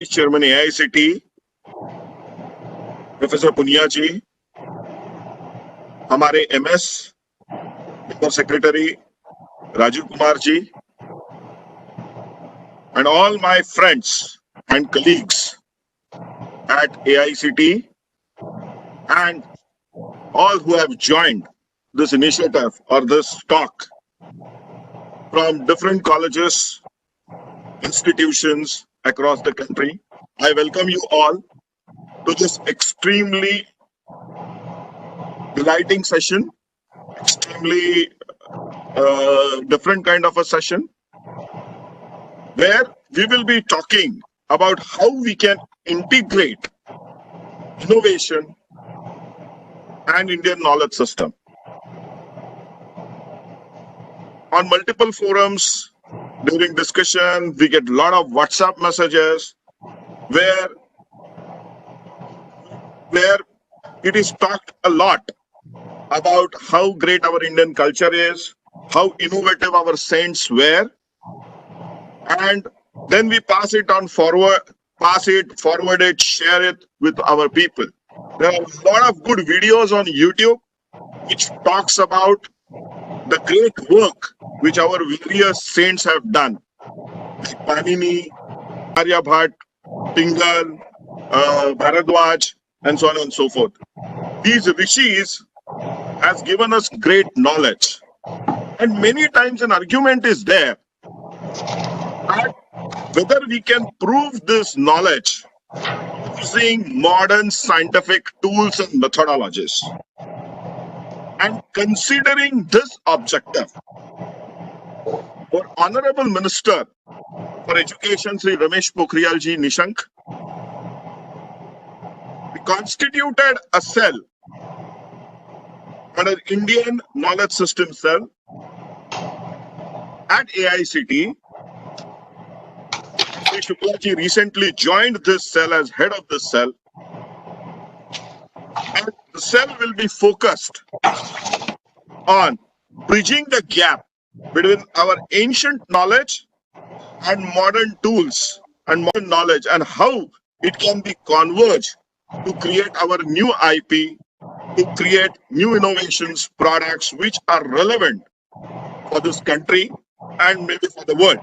Chairman AICT, Professor Punia जी, हमारे MS member secretary Rajiv Kumar ji, and all my friends and colleagues at AICT and all who have joined this initiative or this talk from different colleges, institutions across the country. I welcome you all to this extremely delighting session, extremely different kind of a session, where we will be talking about how we can integrate innovation and Indian knowledge system. On multiple forums, during discussion, we get a lot of WhatsApp messages where it is talked a lot about how great our Indian culture is, how innovative our saints were, and then we pass it forward, share it with our people. There are a lot of good videos on YouTube which talks about the great work which our various saints have done, like Panini, Aryabhat, Pingal, Bharadwaj, and so on and so forth. These rishis has given us great knowledge, and many times an argument is there that whether we can prove this knowledge using modern scientific tools and methodologies. And considering this objective, our Honorable Minister for Education, Sri Ramesh Pokhriyal ji Nishank, we constituted a cell under Indian Knowledge System Cell at AICT. Sri Shukla ji recently joined this cell as head of this cell. And the cell will be focused on bridging the gap between our ancient knowledge and modern tools and modern knowledge, and how it can be converged to create our new IP, to create new innovations, products which are relevant for this country and maybe for the world.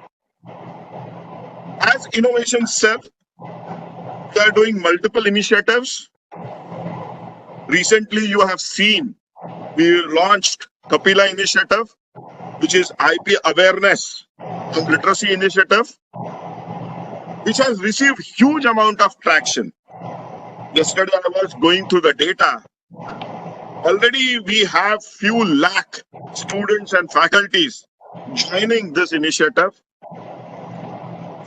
As Innovation Cell, we are doing multiple initiatives. Recently, you have seen we launched Kapila Initiative, which is IP awareness and literacy initiative, which has received huge amount of traction. Yesterday, I was going through the data. Already, we have few lakh students and faculties joining this initiative.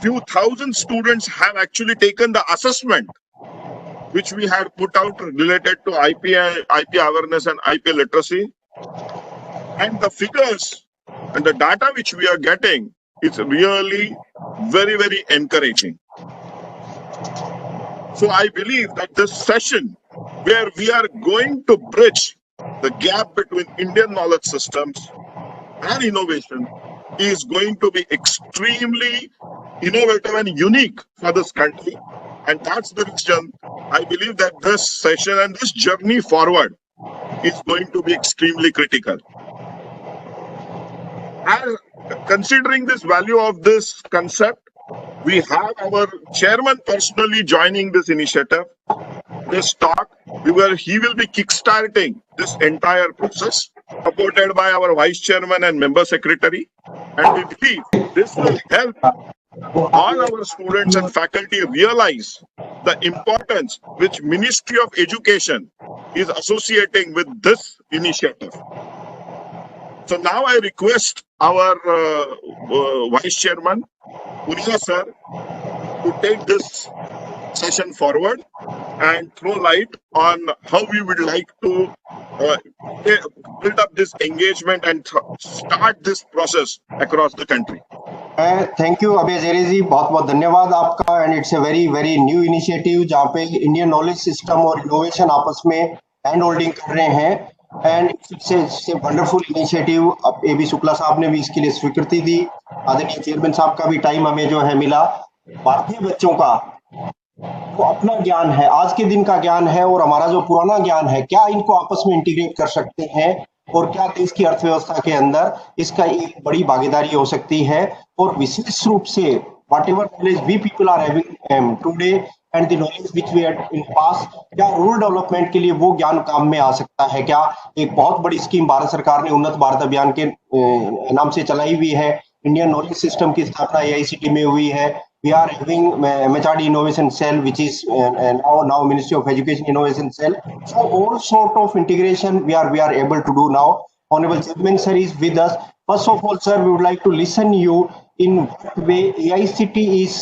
Few thousand students have actually taken the assessment which we had put out related to IP awareness and IP literacy. And the figures and the data which we are getting is really very, very encouraging. So I believe that this session where we are going to bridge the gap between Indian knowledge systems and innovation is going to be extremely innovative and unique for this country. And that's the reason I believe that this session and this journey forward is going to be extremely critical. And considering this value of this concept, we have our chairman personally joining this initiative, this talk, he will be kickstarting this entire process, supported by our vice chairman and member secretary. And we believe this will help all our students and faculty realize the importance which Ministry of Education is associating with this initiative. So now I request our Vice Chairman, Punia sir, to take this session forward and throw light on how we would like to build up this engagement and start this process across the country. Thank you Abhay Jerry ji, बहुत बहुत धन्यवाद आपका. And it's a very very new initiative जहाँ पे Indian knowledge system और innovation आपस में hand holding कर रहे हैं. And it's a wonderful initiative. अब ए बी शुक्ला साहब ने भी इसके लिए स्वीकृति दी. आदरणीय चेयरमैन साहब का भी टाइम हमें जो है मिला. भारतीय बच्चों का जो अपना ज्ञान है, आज के दिन का ज्ञान है और हमारा जो पुराना ज्ञान है, क्या इनको आपस में इंटीग्रेट कर सकते हैं और क्या देश की अर्थव्यवस्था के अंदर इसका एक बड़ी भागीदारी हो सकती है। और विशेष रूप से whatever knowledge we people are having today and the knowledge which we had in past, क्या रूरल डेवलपमेंट के लिए वो ज्ञान काम में आ सकता है क्या। एक बहुत बड़ी स्कीम भारत सरकार ने उन्नत भारत अभियान के नाम से चलाई हुई है। इंडियन नॉलेज सिस्टम की स्थापना AICT में हुई है। We are having MHRD Innovation Cell, which is now Ministry of Education Innovation Cell. So all sort of integration we are able to do now. Honorable Chairman sir is with us. First of all, sir, we would like to listen you in what way AICT is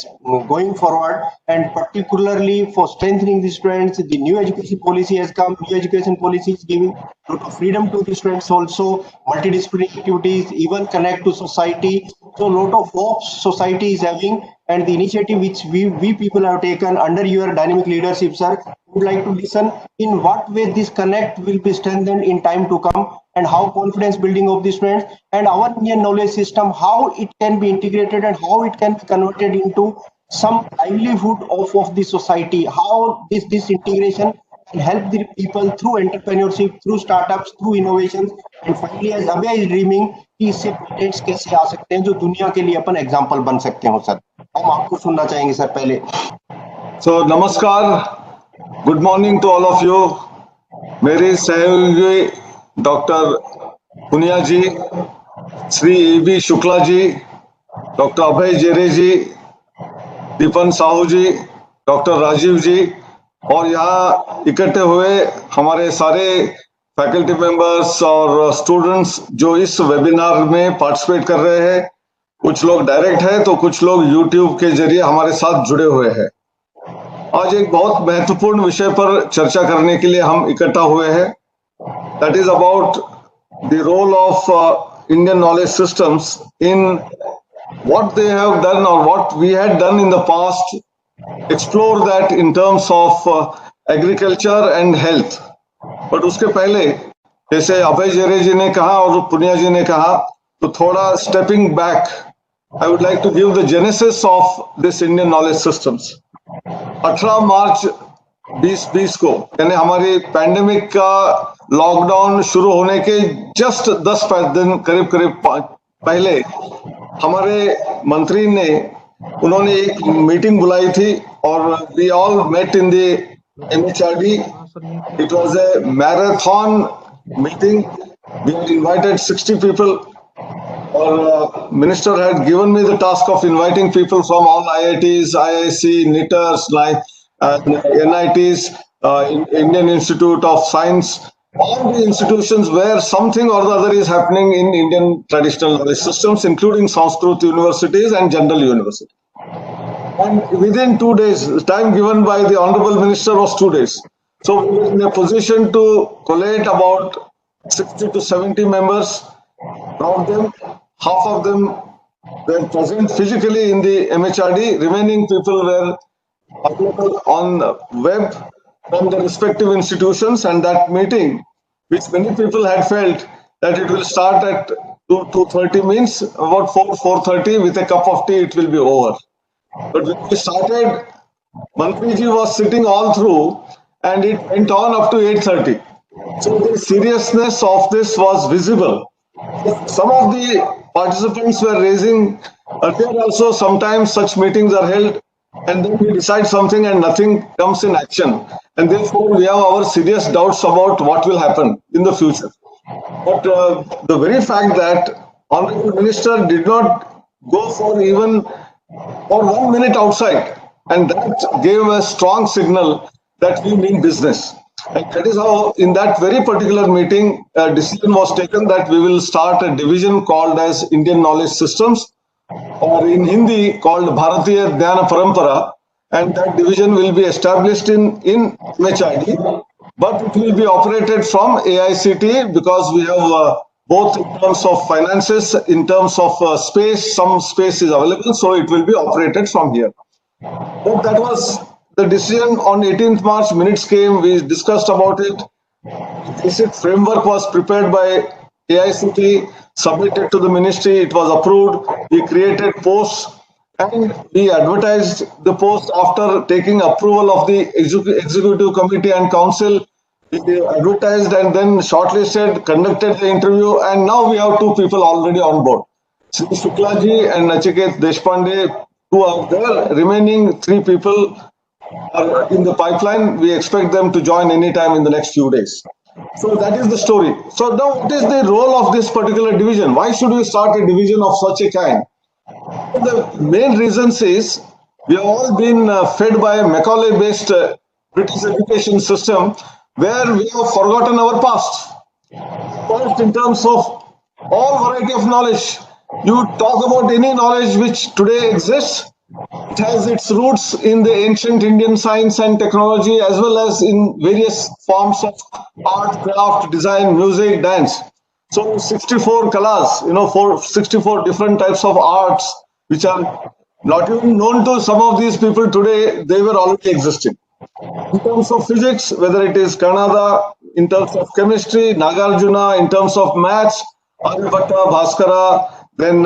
going forward, and particularly for strengthening the students. The new education policy has come. New education policy is giving a lot of freedom to the students also, multidisciplinary activities, even connect to society. So a lot of hopes society is having, and the initiative which we people have taken under your dynamic leadership, sir, would like to listen in what way this connect will be strengthened in time to come, and how confidence building of the students and our Indian knowledge system, how it can be integrated and how it can be converted into some livelihood of the society, how this integration can help the people through entrepreneurship, through startups, through innovations, and finally as Abhay is dreaming कि इससे patents कैसे आ सकते हैं जो दुनिया के लिए अपन example बन सकते हो। सर, हम आपको सुनना चाहेंगे सर पहले। So नमस्कार, good morning to all of you. मेरे सहयोगी doctor Punia ji, Shri EB Shukla ji, doctor Abhay Jere ji, Dipan Sahu ji, doctor Rajiv ji, और यहाँ इकट्ठे हुए हमारे सारे फैकल्टी मेंबर्स और स्टूडेंट्स जो इस वेबिनार में पार्टिसिपेट कर रहे हैं। कुछ लोग डायरेक्ट है तो कुछ लोग यूट्यूब के जरिए हमारे साथ जुड़े हुए हैं। आज एक बहुत महत्वपूर्ण विषय पर चर्चा करने के लिए हम इकट्ठा हुए हैं। That is about the role of Indian knowledge systems in what they have done और what we had done in the past, explore that in terms of agriculture and health. But उसके पहले, जैसे अभय जेरे जी ने कहा और पुनिया जी ने कहा, तो थोड़ा stepping back, I would like to give the genesis of this Indian knowledge systems. 18 मार्च 2020 को, यानी हमारी पैंडेमिक का लॉकडाउन शुरू होने के जस्ट 10 दिन करीब पहले, हमारे मंत्री ने उन्होंने एक मीटिंग बुलाई थी और we all met in the MHRD. It was a marathon meeting. We had invited 60 people. Our minister had given me the task of inviting people from all IITs, IIC, NITERs, NITs, Indian Institute of Science, all the institutions where something or the other is happening in Indian traditional knowledge systems, including Sanskrit universities and general universities. And within 2 days, the time given by the Honorable Minister was 2 days. So we were in a position to collate about 60 to 70 members. Of them, half of them were present physically in the MHRD. Remaining people were available on web from the respective institutions. And that meeting, which many people had felt that it will start at 2:30, means about 4:30 with a cup of tea, it will be over. But when we started, Mantriji was sitting all through and it went on up to 8:30. So the seriousness of this was visible. Some of the participants were raising, earlier also sometimes such meetings are held and then we decide something and nothing comes in action. And therefore we have our serious doubts about what will happen in the future. But the very fact that Honorable Minister did not go for even for 1 minute outside, and that gave a strong signal that we mean business. And that is how in that very particular meeting a decision was taken that we will start a division called as Indian Knowledge Systems, or in Hindi called Bharatiya Dhyana Parampara, and that division will be established in MHRD, but it will be operated from AICT because we have both in terms of finances, in terms of space, some space is available, so it will be operated from here. But that was the decision on 18th March, minutes came, we discussed about it. Basic framework was prepared by AICT, submitted to the ministry, it was approved, we created posts. and we advertised the post after taking approval of the executive committee and council. We advertised and then shortlisted, conducted the interview, and now we have two people already on board. Sri Shukla ji and Nachiket Deshpande, two are there. Remaining three people are in the pipeline. We expect them to join anytime in the next few days. So that is the story. So now what is the role of this particular division? Why should we start a division of such a kind? The main reasons is we have all been fed by a Macaulay-based British education system where we have forgotten our past. First, in terms of all variety of knowledge, you talk about any knowledge which today exists, it has its roots in the ancient Indian science and technology as well as in various forms of art, craft, design, music, dance. So 64 kalas, 64 different types of arts which are not even known to some of these people today, they were already existing. In terms of physics, whether it is Kannada, in terms of chemistry, Nagarjuna, in terms of maths, Aryabhatta, Bhaskara, then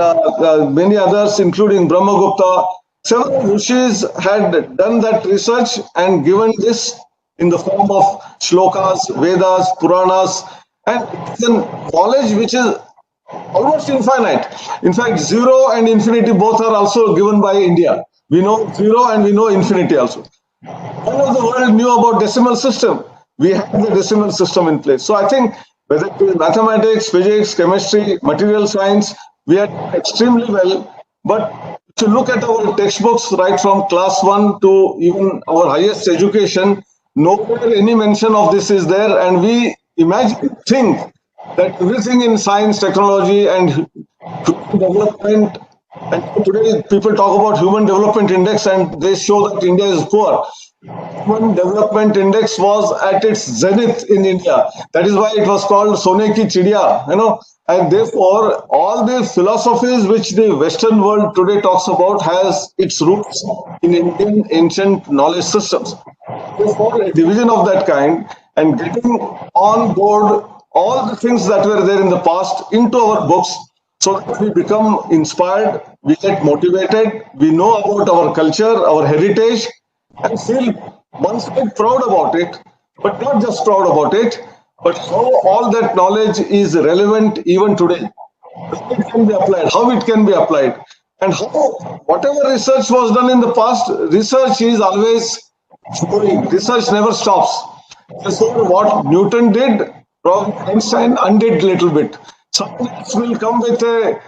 many others, including Brahmagupta. Several rishis had done that research and given this in the form of shlokas, Vedas, Puranas, and it's a knowledge which is almost infinite. In fact, zero and infinity both are also given by India. We know zero and we know infinity also. All of the world knew about decimal system. We have the decimal system in place. So I think whether it is mathematics, physics, chemistry, material science, we are extremely well. But to look at our textbooks right from class 1 to even our highest education, nowhere any mention of this is there, and we think that everything in science, technology, and development, and today people talk about Human Development Index and they show that India is poor. Human Development Index was at its zenith in India. That is why it was called Sone ki Chidiya, and therefore all the philosophies which the Western world today talks about has its roots in Indian ancient knowledge systems. Therefore, a division of that kind and getting on board all the things that were there in the past into our books so that we become inspired, we get motivated, we know about our culture, our heritage, and feel one side proud about it, but not just proud about it, but how all that knowledge is relevant even today. How it can be applied, and how whatever research was done in the past, research is always growing. Research never stops. So what Newton did, Einstein undid a little bit. Someone else will come with a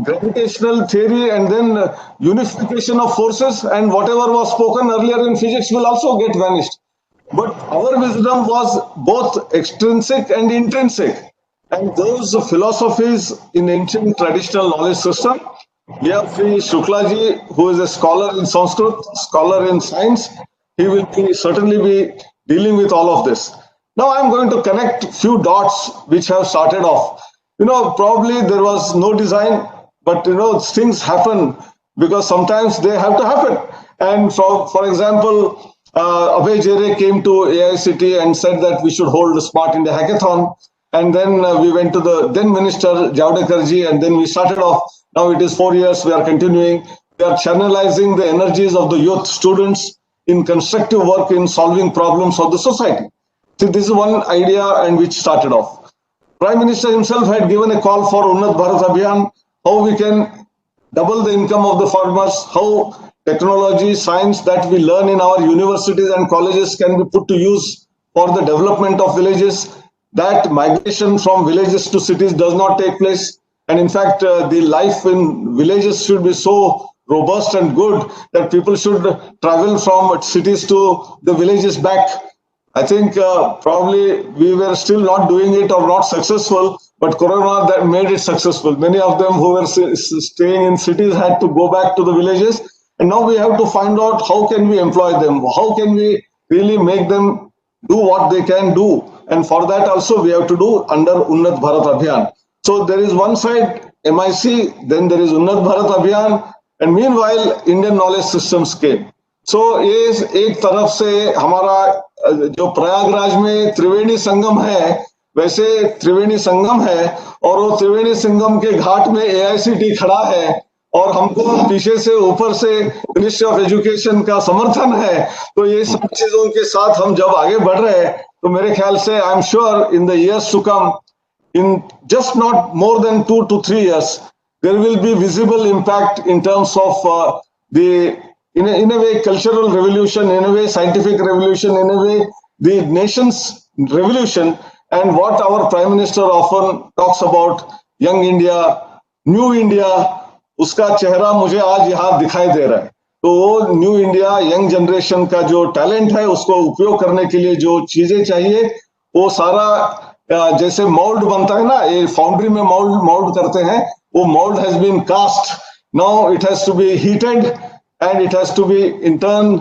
gravitational theory and then unification of forces, and whatever was spoken earlier in physics will also get vanished. But our wisdom was both extrinsic and intrinsic. And those philosophies in ancient traditional knowledge system, we have Sri Shukla ji, who is a scholar in Sanskrit, scholar in science. He will certainly be dealing with all of this. Now I'm going to connect few dots which have started off. Probably there was no design, but things happen because sometimes they have to happen. And for example, Abhay Jere came to AICT and said that we should hold a Smart India Hackathon. And then we went to the then Minister Javadekar ji, and then we started off. Now it is 4 years, we are continuing. We are channelizing the energies of the youth students in constructive work in solving problems of the society. So this is one idea and which started off. Prime Minister himself had given a call for Unnat Bharat Abhiyan, how we can double the income of the farmers, how technology, science that we learn in our universities and colleges can be put to use for the development of villages, that migration from villages to cities does not take place. And in fact, the life in villages should be so robust and good that people should travel from cities to the villages back. I think probably we were still not doing it or not successful, but Corona that made it successful. Many of them who were staying in cities had to go back to the villages. And now we have to find out how can we employ them? How can we really make them do what they can do? And for that also we have to do under Unnat Bharat Abhiyan. So there is one side MIC, then there is Unnat Bharat Abhiyan, and meanwhile Indian knowledge systems came. So ये एक तरफ से हमारा जो प्रयागराज में त्रिवेणी संगम है, वैसे त्रिवेणी संगम है और वो त्रिवेणी संगम के घाट में AICT खड़ा है, और हमको पीछे से ऊपर से मिनिस्ट्री ऑफ एजुकेशन का समर्थन है, तो ये सब चीजों के साथ हम जब आगे बढ़ रहे हैं तो मेरे ख्याल से I am sure in the years to come, in just not more than 2 to 3 years, there will be visible impact in terms of in a way cultural revolution, in a way scientific revolution, in a way the nation's revolution. And what our Prime Minister often talks about, young India, new India, उसका चेहरा मुझे आज यहाँ दिखाई दे रहा है। तो वो न्यू इंडिया, यंग जनरेशन का जो टैलेंट है उसको उपयोग करने के लिए जो चीजें चाहिए वो सारा जैसे मोल्ड बनता है ना, ये फाउंड्री में मोल्ड करते हैं, वो mould has been cast, now it has to be heated and it has to be in turn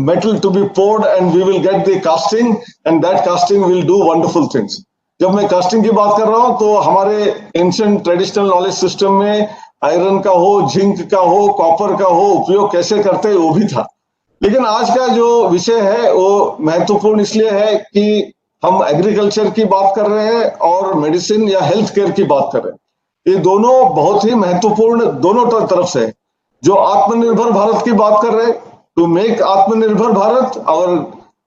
metal to be poured and we will get the casting and that casting will do wonderful things. जब मैं casting की बात कर रहा हूं तो हमारे ancient traditional knowledge system में आयरन का हो, जिंक का हो, कॉपर का हो उपयोग कैसे करते हैं वो भी था। लेकिन आज का जो विषय है वो महत्वपूर्ण इसलिए है कि हम एग्रीकल्चर की बात कर रहे हैं और मेडिसिन या हेल्थ केयर की बात कर रहे हैं। ये दोनों बहुत ही महत्वपूर्ण दोनों तरफ से है। जो आत्मनिर्भर भारत की बात कर रहे हैं, to make Atmanirbhar Bharat, our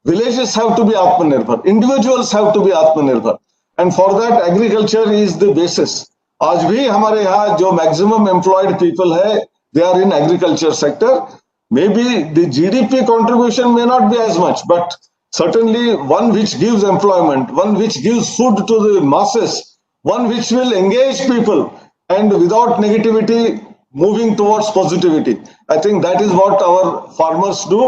villages have to be atmanirbhar, individuals have to be atmanirbhar, and for that agriculture is the basis. आज भी हमारे यहाँ जो मैक्सिमम एम्प्लॉयड पीपल है they are in agriculture sector. May be the GDP contribution may not be as much, but certainly one which gives employment, one which gives food to the masses, one which will engage people and without negativity moving towards positivity. I think that is what our farmers do.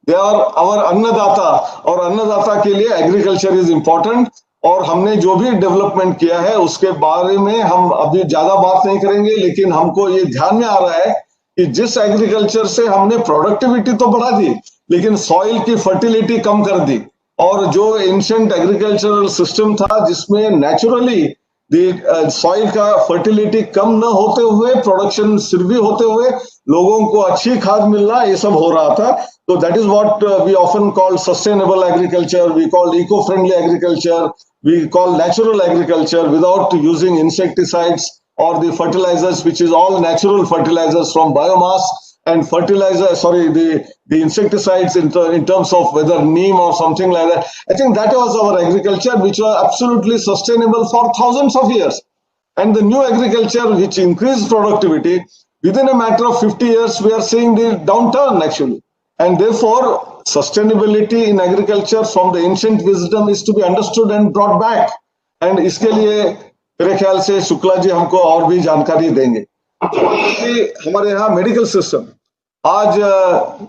They are our अन्नदाता, और अन्नदाता के लिए agriculture is important. और हमने जो भी development किया है उसके बारे में हम अभी ज्यादा बात नहीं करेंगे, लेकिन हमको ये ध्यान में आ रहा है कि जिस एग्रीकल्चर से हमने प्रोडक्टिविटी तो बढ़ा दी लेकिन सॉइल की फर्टिलिटी कम कर दी, और जो एंशिएंट एग्रीकल्चरल सिस्टम था जिसमें नेचुरली सॉइल का फर्टिलिटी कम न होते हुए प्रोडक्शन सिर्फ भी होते हुए लोगों को अच्छी खाद मिलना, ये सब हो रहा था। तो that is what we often call sustainable agriculture, we call eco friendly agriculture, we call natural agriculture without using insecticides or the fertilizers, which is all natural fertilizers from biomass, and fertilizer, the insecticides in terms of whether neem or something like that. I think that was our agriculture, which was absolutely sustainable for thousands of years. And the new agriculture, which increased productivity, within a matter of 50 years, we are seeing the downturn actually. And therefore, sustainability in agriculture from the ancient wisdom is to be understood and brought back. And इसके लिए मेरे ख्याल से शुक्ला जी हमको और भी जानकारी देंगे। हमारे यहाँ मेडिकल सिस्टम आज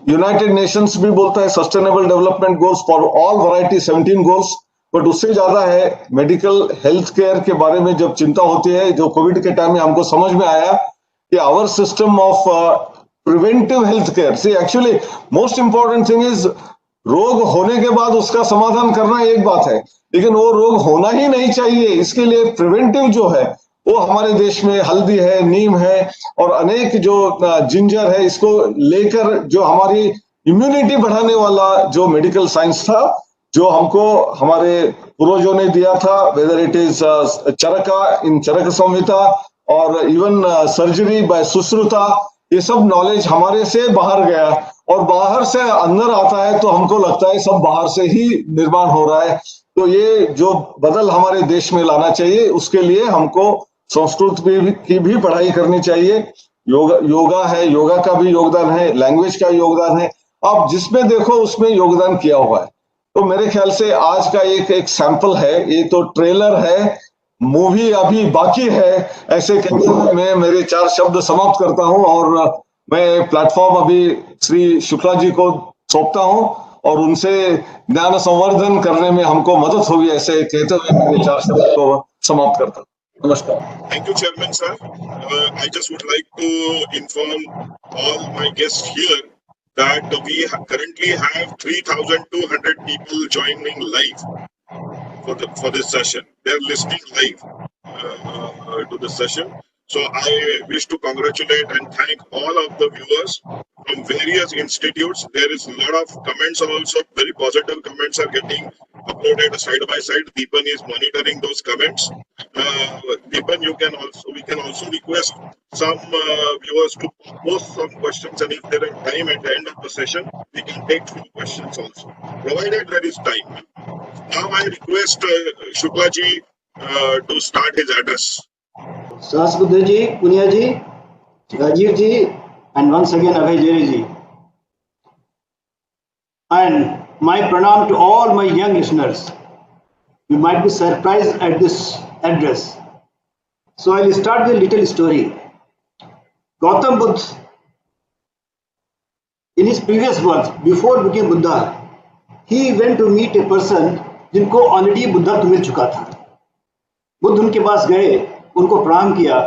यूनाइटेड नेशंस भी बोलता है sustainable development goals for all variety 17 goals, but उससे ज्यादा है मेडिकल हेल्थ केयर के बारे में जब चिंता होती है। जो कोविड के टाइम में हमको समझ में आया कि our system of preventive health care, see actually most important thing is रोग होने के बाद उसका समाधान करना एक बात है, लेकिन वो रोग होना ही नहीं चाहिए। इसके लिए प्रिवेंटिव जो है वो हमारे देश में हल्दी है, नीम है और अनेक जो जिंजर है, इसको लेकर जो हमारी इम्यूनिटी बढ़ाने वाला जो मेडिकल साइंस था जो हमको हमारे पूर्वजों ने दिया था, वेदर इट इज चरका इन चरक संहिता और इवन सर्जरी बाय सुश्रुता, ये सब नॉलेज हमारे से बाहर गया और बाहर से अंदर आता है, तो हमको लगता है सब बाहर से ही निर्माण हो रहा है। तो ये जो बदल हमारे देश में लाना चाहिए उसके लिए हमको संस्कृत की भी पढ़ाई करनी चाहिए। योगा है, योगा का भी योगदान है, लैंग्वेज का योगदान है, आप जिसमें देखो उसमें योगदान किया हुआ है। तो मेरे ख्याल से आज का एक सैंपल है, ये तो ट्रेलर है, मूवी अभी बाकी है। ऐसे कहते हुए मैं मेरे 4 शब्द समाप्त करता हूं और मैं प्लेटफॉर्म अभी श्री शुक्ला जी को सौंपता हूं और उनसे ज्ञान संवर्धन करने में हमको मदद होगी। ऐसे कहते हुए मेरे 4 शब्द को समाप्त करता हूं। नमस्कार। Thank you, Chairman, sir. I just would like to inform all my guests here that we currently have 3,200 people joining live for this session. They're listening live to the session. So I wish to congratulate and thank all of the viewers from various institutes. There is a lot of comments also, very positive comments are getting uploaded side by side. Deepan is monitoring those comments. Deepan, we can also request some viewers to post some questions, and if there is time at the end of the session, we can take few questions also, provided there is time. Now I request Shukla ji to start his address. Sahasbuddha ji, Punya ji, Rajiv ji, and once again Abhay Jere ji. And my pranam to all my young listeners. You might be surprised at this address. So I'll start with a little story. Gautam Buddha, in his previous birth, before becoming Buddha, he went to meet a person जिनको already Buddha मिल चुका था. बुद्ध उनके पास गए, उनको प्रणाम किया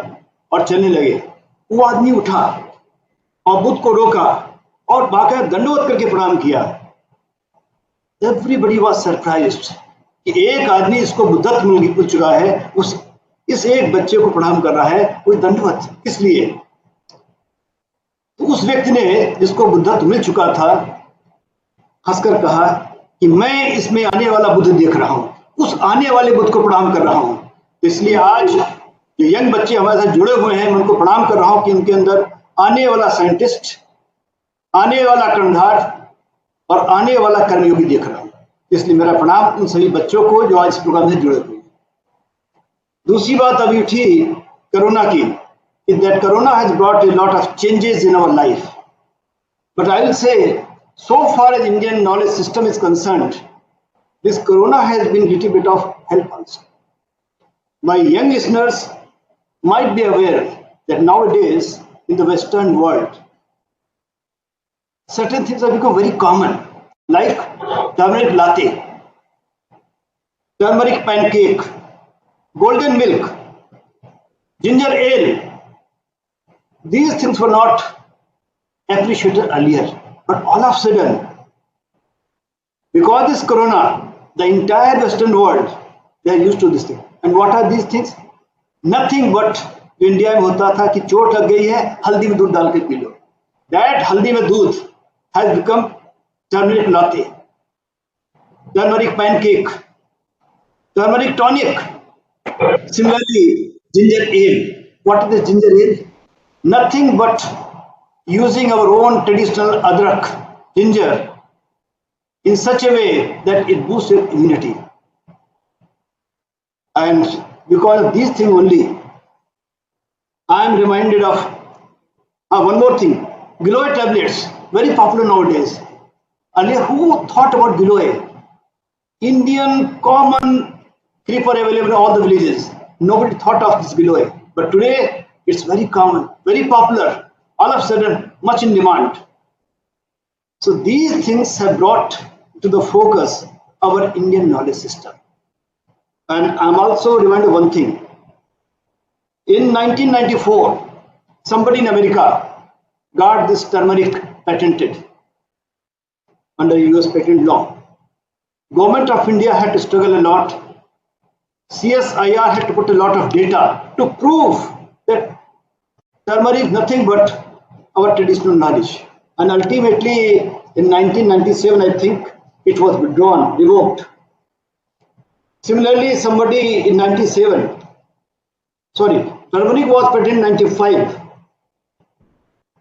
और चलने लगे. वो आदमी उठा और बुद्ध को रोका और बाकायदा दंडवत करके प्रणाम किया. Everybody was surprised कि एक आदमी इसको बुद्धत्व मिल चुका है, इस एक बच्चे को प्रणाम कर रहा है, कोई दंडवत किस लिए? तो उस व्यक्ति ने जिसको बुद्धत्व मिल चुका था हंसकर कहा कि मैं इसमें आने वाला बुद्ध देख रहा हूं, उस आने वाले बुद्ध को प्रणाम कर रहा हूं. इसलिए आज जो यंग बच्चे हमारे साथ जुड़े हुए हैं, मैं उनको प्रणाम कर रहा हूं कि उनके अंदर आने वाला साइंटिस्ट, आने वाला कर्णधार और आने वाला कर्मयोगी देख रहा हूं. इसलिए मेरा प्रणाम उन सभी बच्चों को जो आज इस प्रोग्राम से जुड़े हुए हैं. दूसरी बात अभी उठी कोरोना की, that corona has brought a lot of changes in our life. But I will say, so far as Indian knowledge system is concerned, this corona has been a little bit of help also. My young listeners might be aware that nowadays in the Western world, certain things have become very common, like turmeric latte, turmeric pancake, golden milk, ginger ale. These things were not appreciated earlier, but all of a sudden, because this corona, the entire Western world, they are used to this thing. And what are these things? Nothing but India में होता था कि चोट लग गई है, हल्दी में दूध डाल के पी लो. That हल्दी में दूध has become turmeric latte, turmeric pancake, turmeric tonic. Similarly, ginger ale. What is the ginger ale? Nothing but using our own traditional adrak, ginger, in such a way that it boosts your immunity. And because of these things only, I am reminded of one more thing. Giloy tablets, very popular nowadays. Earlier, who thought about Giloy? Indian common creeper available in all the villages. Nobody thought of this Giloy. But today, it's very common, very popular, all of a sudden much in demand. So these things have brought to the focus our Indian knowledge system. And I'm also reminded of one thing. In 1994, somebody in America got this turmeric patented under US patent law. Government of India had to struggle a lot. CSIR had to put a lot of data to prove that turmeric is nothing but our traditional knowledge. And ultimately, in 1997, I think, it was withdrawn, revoked. Similarly, somebody in 97, turmeric was patented in 95.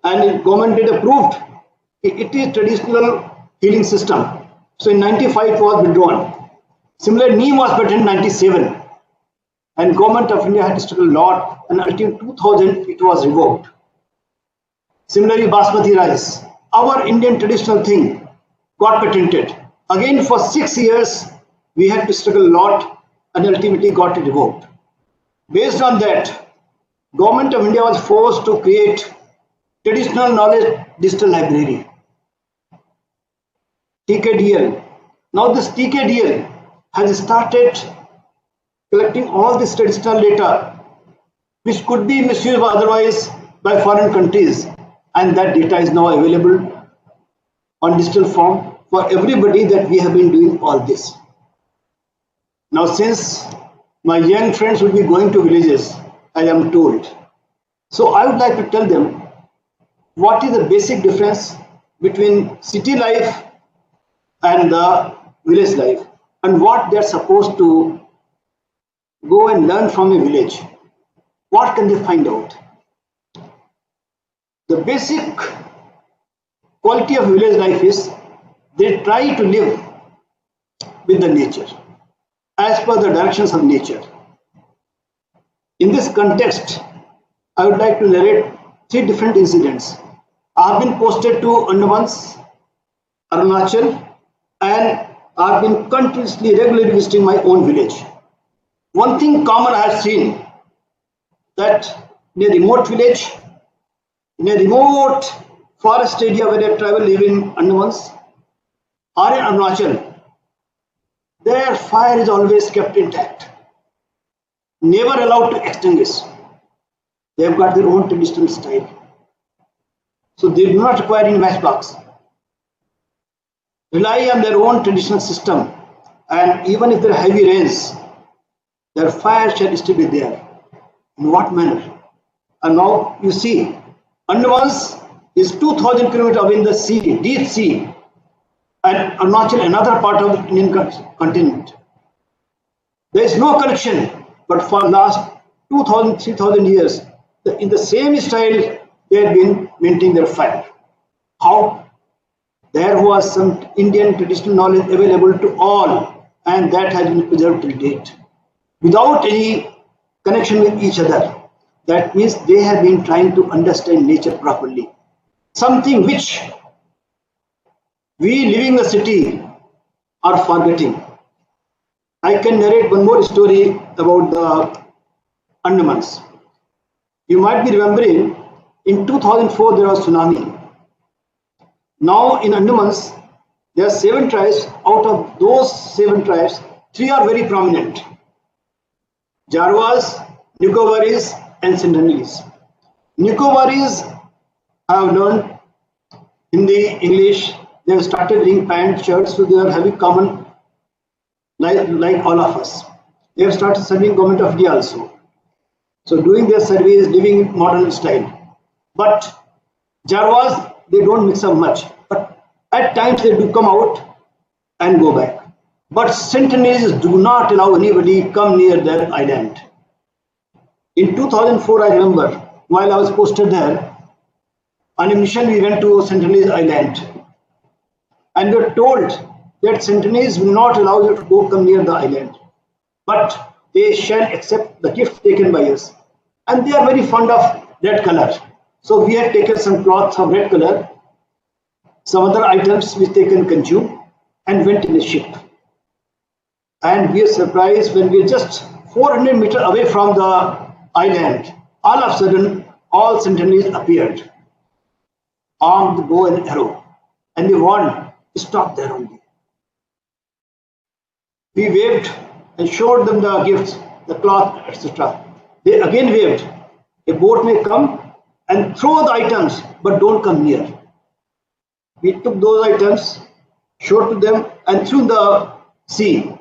And the government did approved. It is traditional healing system. So in 95, it was withdrawn. Similarly, neem was patented in 97. And government of India had to struggle a lot, and until 2000 it was revoked. Similarly, basmati rice, our Indian traditional thing, got patented. Again, for 6 years, we had to struggle a lot, and ultimately got it revoked. Based on that, government of India was forced to create traditional knowledge digital library, TKDL. Now this TKDL has started collecting all this traditional data, which could be misused otherwise by foreign countries, and that data is now available on digital form for everybody that we have been doing all this. Now, since my young friends will be going to villages, I am told, so I would like to tell them what is the basic difference between city life and the village life. and what they're supposed to go and learn from a village, what can they find out? The basic quality of village life is they try to live with the nature, as per the directions of nature. In this context, I would like to narrate 3 different incidents. I have been posted to Andamans, Arunachal, and I have been continuously, regularly visiting my own village. One thing common I have seen, that in a remote village, in a remote forest area where a tribal live in Andamans or in Arunachal, their fire is always kept intact, never allowed to extinguish. They have got their own traditional style. So they do not require any matchbox. Rely on their own traditional system, and even if there are heavy rains, their fire shall still be there. In what manner? And now you see, Andamans is 2,000 kilometers away in the sea, deep sea, and Arunachal, another part of the Indian continent. There is no connection, but for last 2,000, 3,000 years, in the same style, they have been maintaining their fire. How? There was some Indian traditional knowledge available to all, and that has been preserved till date, without any connection with each other. That means they have been trying to understand nature properly. Something which we living in the city are forgetting. I can narrate one more story about the Andamans. You might be remembering, in 2004 there was tsunami. Now in Andamans, there are 7 tribes. Out of those 7 tribes, 3 are very prominent: Jarwas, Nicobaris, and Sentinelese. Nicobaris have learned Hindi, English. They have started wearing pants, shirts, so they are having common like all of us. They have started serving government of India also. So doing their service, living in modern style. But Jarwas, they don't mix up much. But at times they do come out and go back. But Sentinelese do not allow anybody come near their island. In 2004, I remember, while I was posted there, on a mission we went to Sentinelese Island. And we were told that Sentinelese will not allow you to go come near the island, but they shall accept the gift taken by us. And they are very fond of red color. So we had taken some cloths of red color, some other items which they can consume, and went in a ship. And we are surprised when we are just 400 meters away from the island. All of a sudden, all Sentinelese appeared, armed bow and arrow, and they warned, stop there only. We waved and showed them the gifts, the cloth, etc. They again waved. A boat may come and throw the items, but don't come near. We took those items, showed to them, and threw in the sea.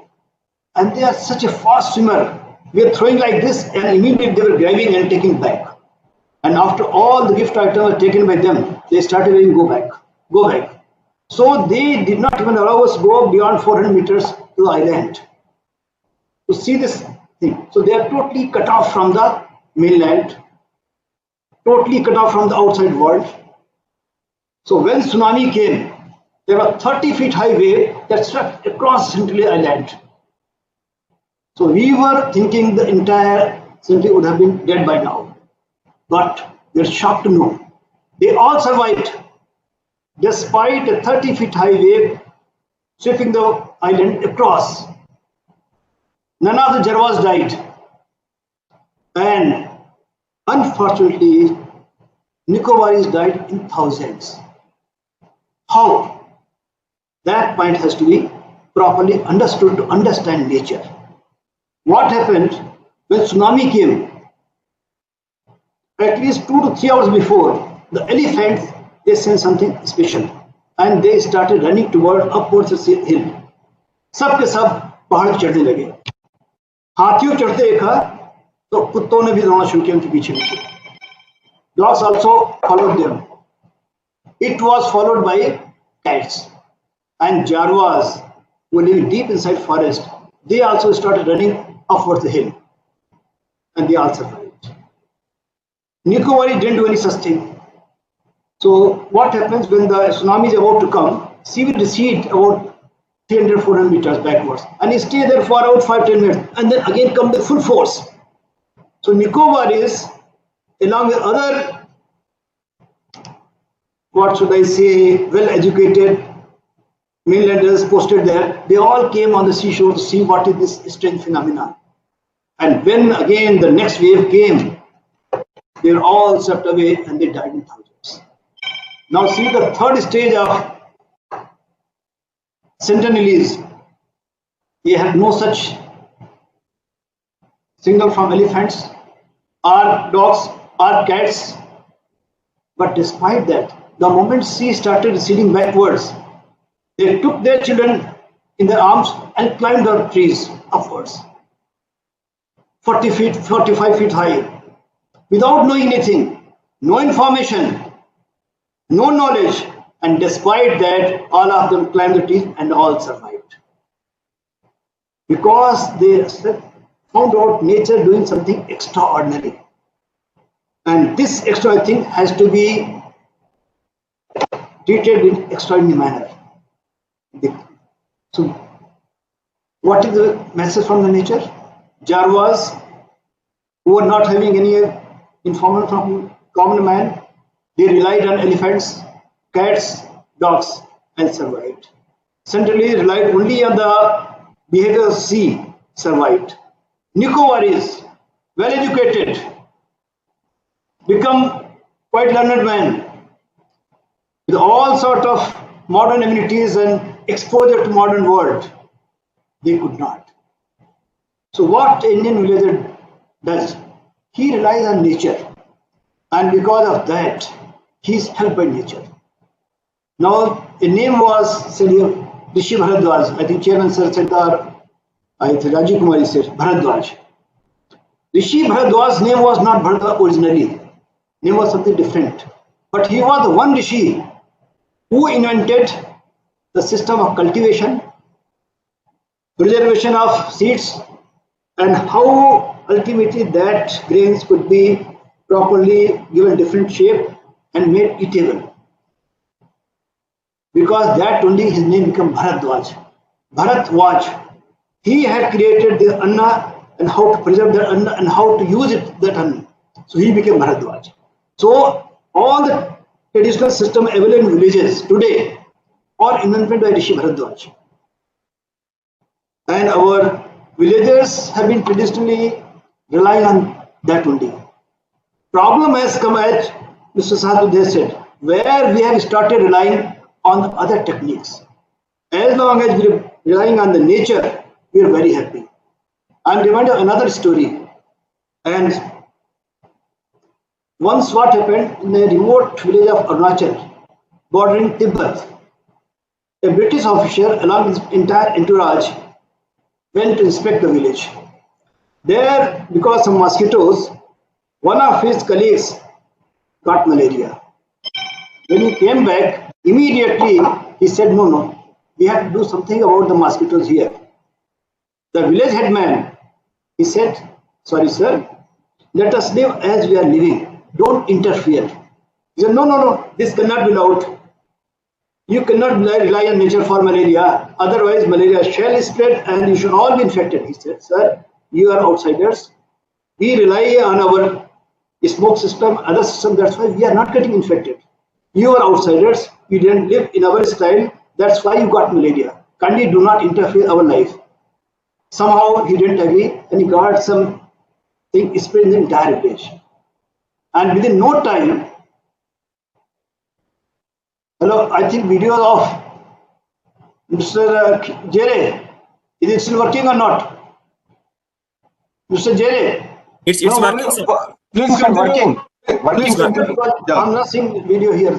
And they are such a fast swimmer. We are throwing like this, and immediately they were grabbing and taking back. And after all the gift items were taken by them, they started saying, go back, go back. So they did not even allow us to go beyond 400 meters to the island to see this thing. So they are totally cut off from the mainland, totally cut off from the outside world. So when tsunami came, there was 30 feet high wave that swept across Sentinelese Island. So we were thinking the entire Sentinelese would have been dead by now. But we are shocked to know they all survived, despite a 30 feet high wave sweeping the island across. None of the Jarwas died. And unfortunately, Nicobaris died in thousands. How? That point has to be properly understood to understand nature. What happened when tsunami came? At least 2 to 3 hours before, the elephants, they sensed something special, and they started running toward upwards of the hill. सब के सब पहाड़ चढ़ने लगे. हाथियों चढ़ते देखा तो कुत्तों ने भी दौड़ना शुरू किया उनके पीछे पीछे. Dogs also followed them. It was followed by cats, and Jarwas who were living deep inside forest, they also started running upwards the hill, and they all survived. Nicovari didn't do any such thing. So what happens when the tsunami is about to come? Sea will recede about 300-400 meters backwards, and it stay there for about 5-10 minutes, and then again come the full force. So Nicobaris, along with other, what should I say, well-educated mainlanders posted there, they all came on the seashore to see what is this strange phenomenon. And when again the next wave came, they were all swept away and they died in thousands. Now see the third stage of Sentinelese. They had no such signal from elephants or dogs or cats. But despite that, the moment sea started receding backwards, they took their children in their arms and climbed the trees upwards, 40 feet, 45 feet high, without knowing anything, no information, no knowledge, and despite that, all of them climbed the trees and all survived. Because they found out nature doing something extraordinary. And this extraordinary thing has to be treated in extraordinary manner. So, what is the message from the nature? Jarvas, who were not having any information from common man, they relied on elephants, cats, dogs, and survived. Centrally relied only on the behavior of sea, survived. Nicobaris, well educated, become quite learned man, with all sort of modern amenities and exposure to modern world. They could not. So what Indian villager does, he relies on nature, and because of that, he is helped by nature. Now, a name was said here, Rishi Bharadwaj. I think Chairman Sir said, I think Rajiv Kumari said, Bharadwaj. Rishi Bharadwaj's name was not Bharadwaj originally. Name was something different. But he was the one Rishi who invented the system of cultivation, preservation of seeds, and how ultimately that grains could be properly given different shape and made eatable. Because that only his name became Bharadwaj. Bharadwaj. He had created the anna and how to preserve that anna and how to use it, that anna. So he became Bharadwaj. So all the traditional system available in villages today are invented by Rishi Bharadwaj. And our villagers have been traditionally relying on that only. Problem has come, as Mr. Sadhu said, where we have started relying on the other techniques. As long as we are relying on the nature, we are very happy. I'm reminded of another story. And once what happened in a remote village of Arunachal, bordering Tibet, a British officer along with his entire entourage went to inspect the village. There, because of mosquitoes, one of his colleagues got malaria. When he came back, immediately he said, no, we have to do something about the mosquitoes here. The village headman, he said, sorry sir, let us live as we are living. Don't interfere. He said, no, this cannot be allowed. You cannot rely on nature for malaria, otherwise malaria shall spread and you should all be infected. He said, sir, you are outsiders. We rely on our smoke system, other system, that's why we are not getting infected. You are outsiders, you didn't live in our style, that's why you got malaria. Kindly do not interfere our life. Somehow he didn't agree and he got something spread in the entire village. And within no time, I think video of Mr. Jere, is it still working or not? Mr. Jere? It's working, sir. Please continue. Working. I'm not seeing the video here.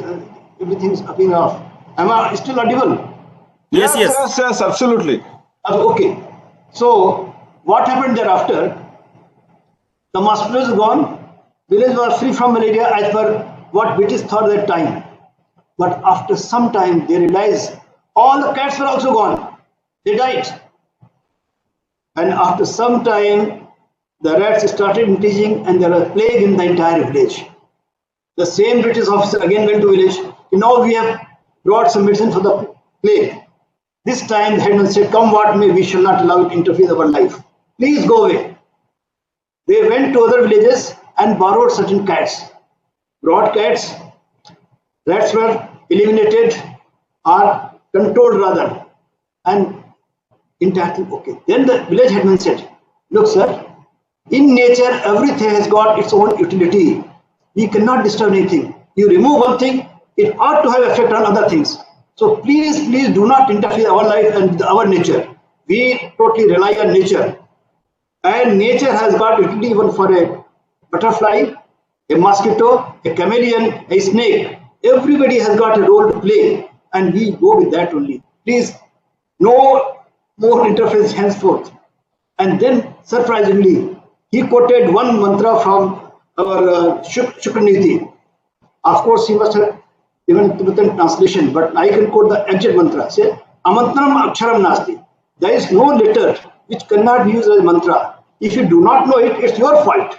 Everything's appearing off. Am I still audible? Yes, absolutely. Okay. So, what happened thereafter? The mosquitoes are gone. Village was free from malaria as per what British thought at that time. But after some time, they realized all the cats were also gone. They died. And after some time, the rats started increasing and there was plague in the entire village. The same British officer again went to village. Now we have brought some medicine for the plague. This time the headman said, come what may, we shall not allow it to interfere with our life. Please go away. They went to other villages and borrowed certain cats. Brought cats. Rats were eliminated or controlled rather. And entirely okay. Then the village headman said, look sir, in nature everything has got its own utility. We cannot disturb anything. You remove one thing, it ought to have effect on other things. So please do not interfere our life and our nature. We totally rely on nature. And nature has got utility even for a butterfly, a mosquito, a chameleon, a snake. Everybody has got a role to play and we go with that only. Please, no more interference henceforth. And then surprisingly, he quoted one mantra from our Shukraniti. Of course, he must have given Tibetan translation, but I can quote the exact mantra. Say, Amantram Aksharam Nasti. There is no letter which cannot be used as mantra. If you do not know it, it's your fault.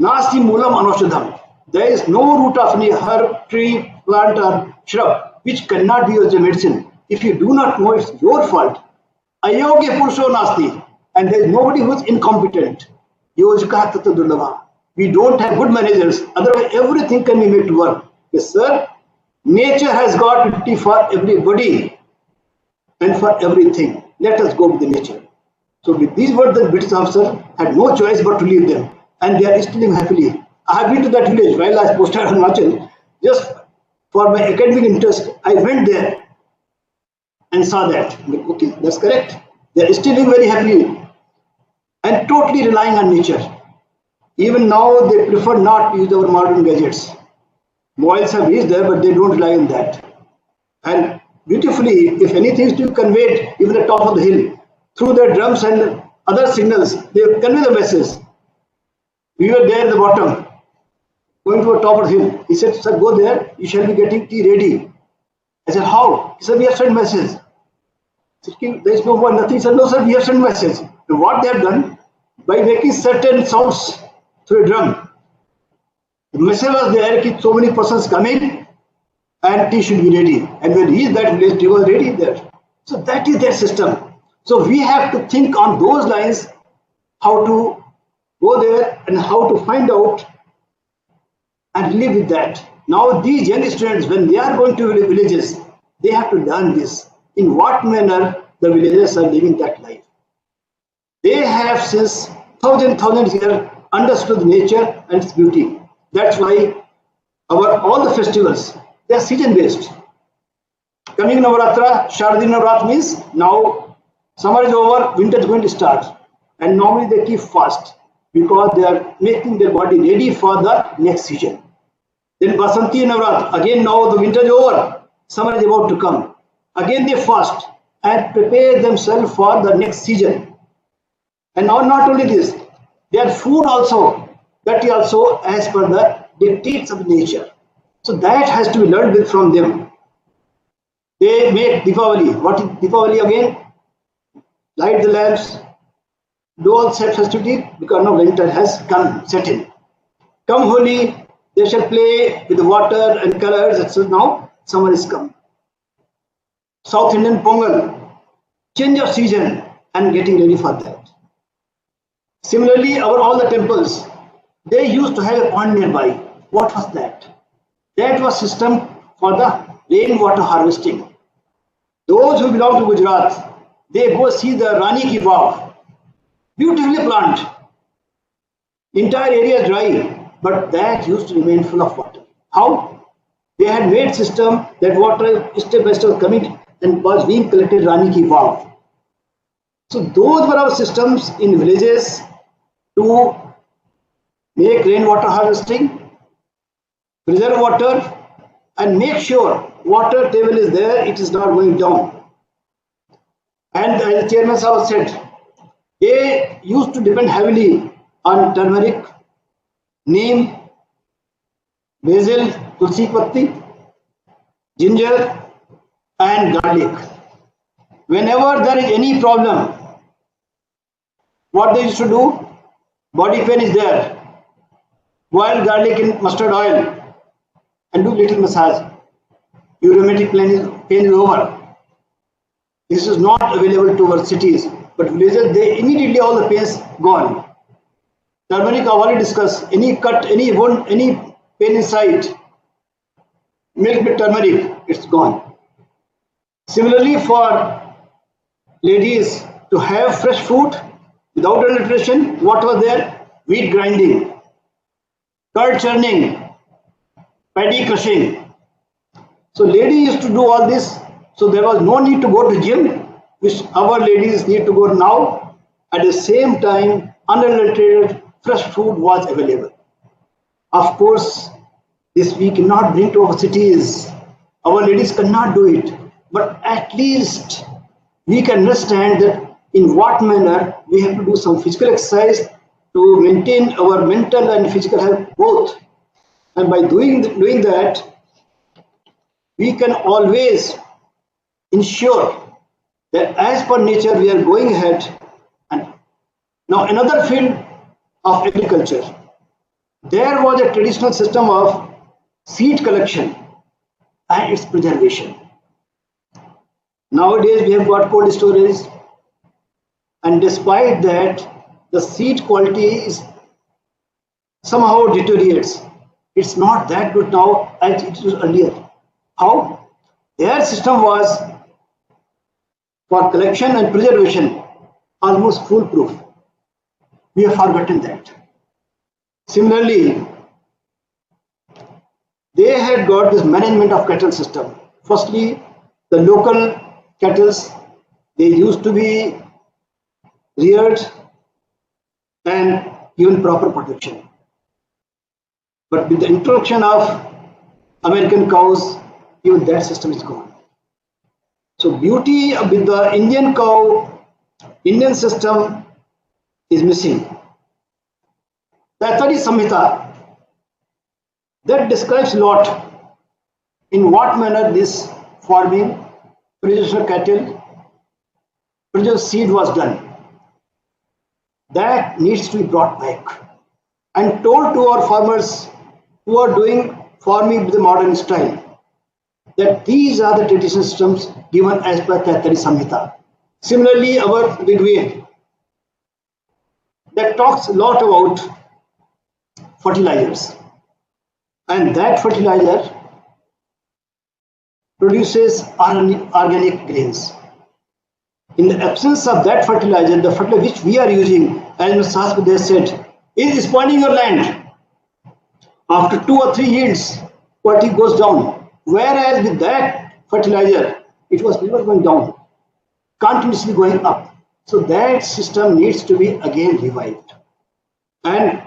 Nasti Moolam Anoshadham. There is no root of any herb, tree, plant or shrub which cannot be used as a medicine. If you do not know, it's your fault. Ayogya Purusho Nasti. And there is nobody who is incompetent. Yojika Tata Durlava. We don't have good managers. Otherwise, everything can be made to work. Yes, sir. Nature has got utility for everybody and for everything. Let us go with the nature. So with these words, the British officer had no choice but to leave them. And they are still living happily. I have been to that village while I was posted on Himachal. Just for my academic interest, I went there and saw that. Okay, that's correct. They are still living very happily and totally relying on nature. Even now, they prefer not to use our modern gadgets. Mobiles have reached there, but they don't rely on that. And beautifully, if anything is to be conveyed, even at the top of the hill, through their drums and other signals, they convey the message. We were there at the bottom, going to the top of the hill. He said, sir, go there, you shall be getting tea ready. I said, how? He said, we have sent message. I said, there is no more, nothing. He said, no, sir, we have sent message. And what they have done, by making certain sounds through a drum, the message was there that so many persons coming and tea should be ready. And when he is that village, tea was ready there. So that is their system. So we have to think on those lines, how to go there and how to find out and live with that. Now these young students, when they are going to villages, they have to learn this. In what manner the villagers are living that life. They have since thousands years understood nature and its beauty. That's why all the festivals, they are season based. Coming Navratra, Shardi Navrat means now summer is over, winter is going to start. And normally they keep fast because they are making their body ready for the next season. Then Basanti Navrat, again now the winter is over, summer is about to come. Again they fast and prepare themselves for the next season. And now not only this, their food also, that is also as per the dictates of nature. So that has to be learned from them. They make Deepavali. What is Deepavali again? Light the lamps, do all set festivity because now winter has come, set in. Come Holi, they shall play with the water and colors, etc. Now summer is come. South Indian Pongal, change of season and getting ready for that. Similarly, all the temples, they used to have a pond nearby. What was that? That was system for the rainwater harvesting. Those who belong to Gujarat, they go see the Rani Ki Vav, beautifully planted. Entire area dry, but that used to remain full of water. How? They had made system that water step by step coming and was being collected Rani Ki Vav. So those were our systems in villages to make rainwater harvesting, preserve water, and make sure water table is there, it is not going down. And as the chairman said, they used to depend heavily on turmeric, neem, basil, tulsi patti, ginger, and garlic. whenever there is any problem, what they used to do, body pain is there, boil garlic in mustard oil and do little massage. Your rheumatic pain is over. This is not available to our cities, but villages, they immediately all the pains gone. Turmeric, I've already discussed, any cut, any wound, any pain inside, milk with turmeric, it's gone. Similarly, for ladies to have fresh food without adulteration, what was there? Wheat grinding, curd churning, paddy crushing. So ladies used to do all this, so there was no need to go to gym, which our ladies need to go now. At the same time, unadulterated fresh food was available. Of course, this we cannot bring to our cities. Our ladies cannot do it, but at least we can understand that in what manner we have to do some physical exercise to maintain our mental and physical health both. And by doing that, we can always ensure that as per nature we are going ahead. And now another field of agriculture, there was a traditional system of seed collection and its preservation. Nowadays we have got cold storage, and despite that the seed quality is somehow deteriorates. It's not that good now as it was earlier. How? Their system was for collection and preservation almost foolproof. We have forgotten that. Similarly, they had got this management of cattle system. Firstly, the local cattle, they used to be reared and given proper protection. But with the introduction of American cows, even that system is gone. So beauty with the Indian cow, Indian system is missing. The Taittiriya Samhita, that describes a lot in what manner this farming, production of cattle, produce seed was done. That needs to be brought back and told to our farmers who are doing farming with the modern style that these are the traditional systems given as per Taittiriya Samhita. Similarly, our Rigveda that talks a lot about fertilizers, and that fertilizer produces organic grains. In the absence of that fertilizer, the fertilizer which we are using, as Mr. Sahaswat said, is spoiling your land. After 2 or 3 yields, quality goes down. Whereas with that fertilizer, it was never going down, continuously going up. So that system needs to be again revived. And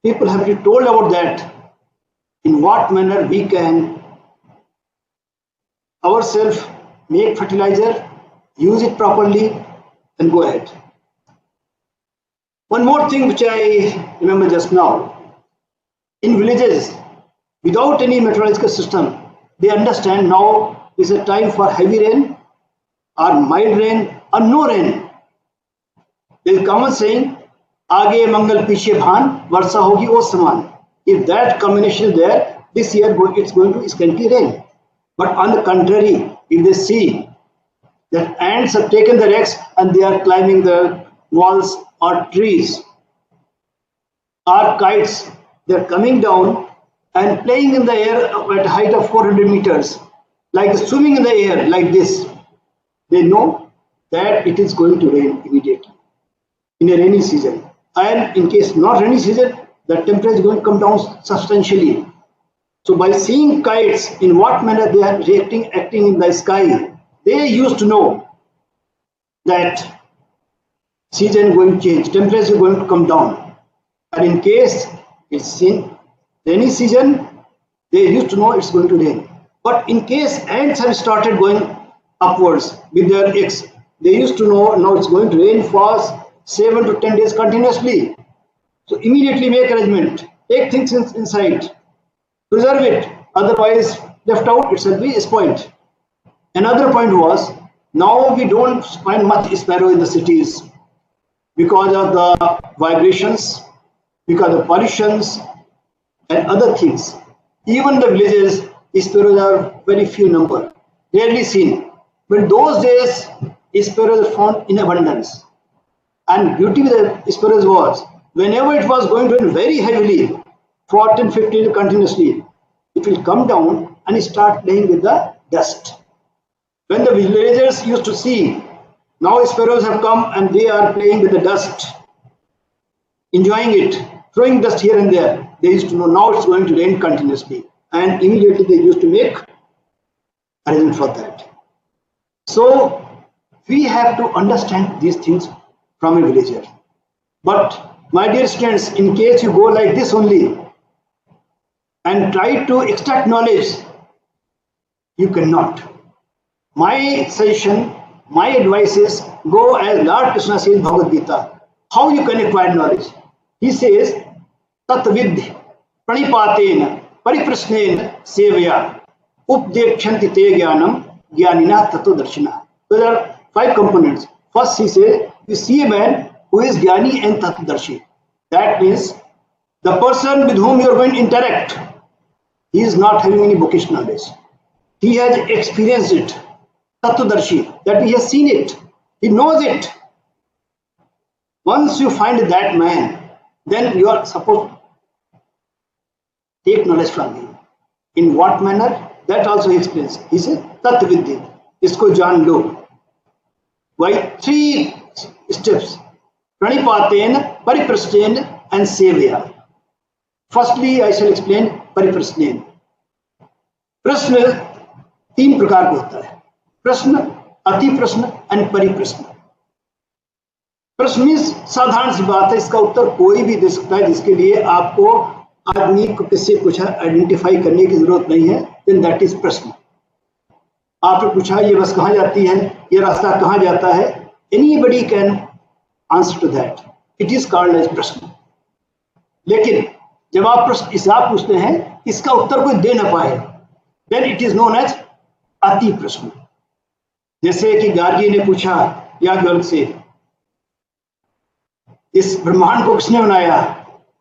people have to be told about that, in what manner we can ourselves make fertilizer, use it properly, and go ahead. One more thing which I remember just now. In villages, without any meteorological system, they understand now is a time for heavy rain or mild rain or no rain. There is a common saying, Aage Mangal Piche Bhan, Varsa Hogi O Saman. If that combination is there, this year it's going to scanty rain. But on the contrary, if they see that ants have taken their eggs and they are climbing the walls or trees, or kites, they are coming down and playing in the air at a height of 400 meters, like swimming in the air like this. They know that it is going to rain immediately in a rainy season. And in case not rainy season, the temperature is going to come down substantially. So by seeing kites, in what manner they are reacting, acting in the sky, they used to know that season is going to change, temperature is going to come down. And in case it's in rainy season, they used to know it's going to rain. But in case ants have started going upwards with their eggs, they used to know now it's going to rain for 7 to 10 days continuously. So immediately make arrangement, take things inside, preserve it, otherwise left out it will be spoiled. Another point was Now we don't find much sparrow in the cities because of the vibrations, because of pollutions and other things. Even the villages, sparrows are very few number, rarely seen. But those days, sparrows are found in abundance. And beauty with the sparrows was, whenever it was going to rain very heavily, 14, 15 continuously, it will come down and start playing with the dust. When the villagers used to see, now sparrows have come and they are playing with the dust, enjoying it, throwing dust here and there. They used to know now it's going to rain continuously. And immediately they used to make arrangement for that. So we have to understand these things from a villager. But my dear students, in case you go like this only and try to extract knowledge, you cannot. My suggestion, my advice is go as Lord Krishna says in Bhagavad Gita. How you can acquire knowledge? He says, Tatvidhi pranipaten pariprasnen sevaya updekshanti te jnanam jnanina tato darshina. So there are 5 components. First he says, you see a man who is jnani and tatdarshi. That means the person with whom you are going to interact, he is not having any bookish knowledge. He has experienced it. Tattvadarshi, that he has seen it. He knows it. Once you find that man, then you are supposed to take knowledge from him. In what manner? That also he explains. He says, Tatvidhi, isko jaan lo. Why? 3 steps. Pranipaten, pariprasnen and sevya. Firstly, I shall explain pariprasnen. प्रश्न 3 प्रकार का होता है. प्रश्न, अति प्रश्न and परिप्रश्न. प्रश्न means साधारण सी बात है, इसका उत्तर कोई भी दे सकता है, जिसके लिए आपको आदमी को किससे कुछ आइडेंटिफाई करने की जरूरत नहीं है. देन दैट इज प्रश्न. आपने पूछा ये बस कहाँ जाती है, ये रास्ता कहाँ जाता है, anybody can answer to that. It is called as prashna. लेकिन जब आप प्रश्न हिसाब पूछते हैं, इसका उत्तर कोई दे ना पाए, then it is known as अति प्रश्न. जैसे कि गार्गी ने पूछा याज्ञवल्क्य से, इस ब्रह्मांड को किसने बनाया?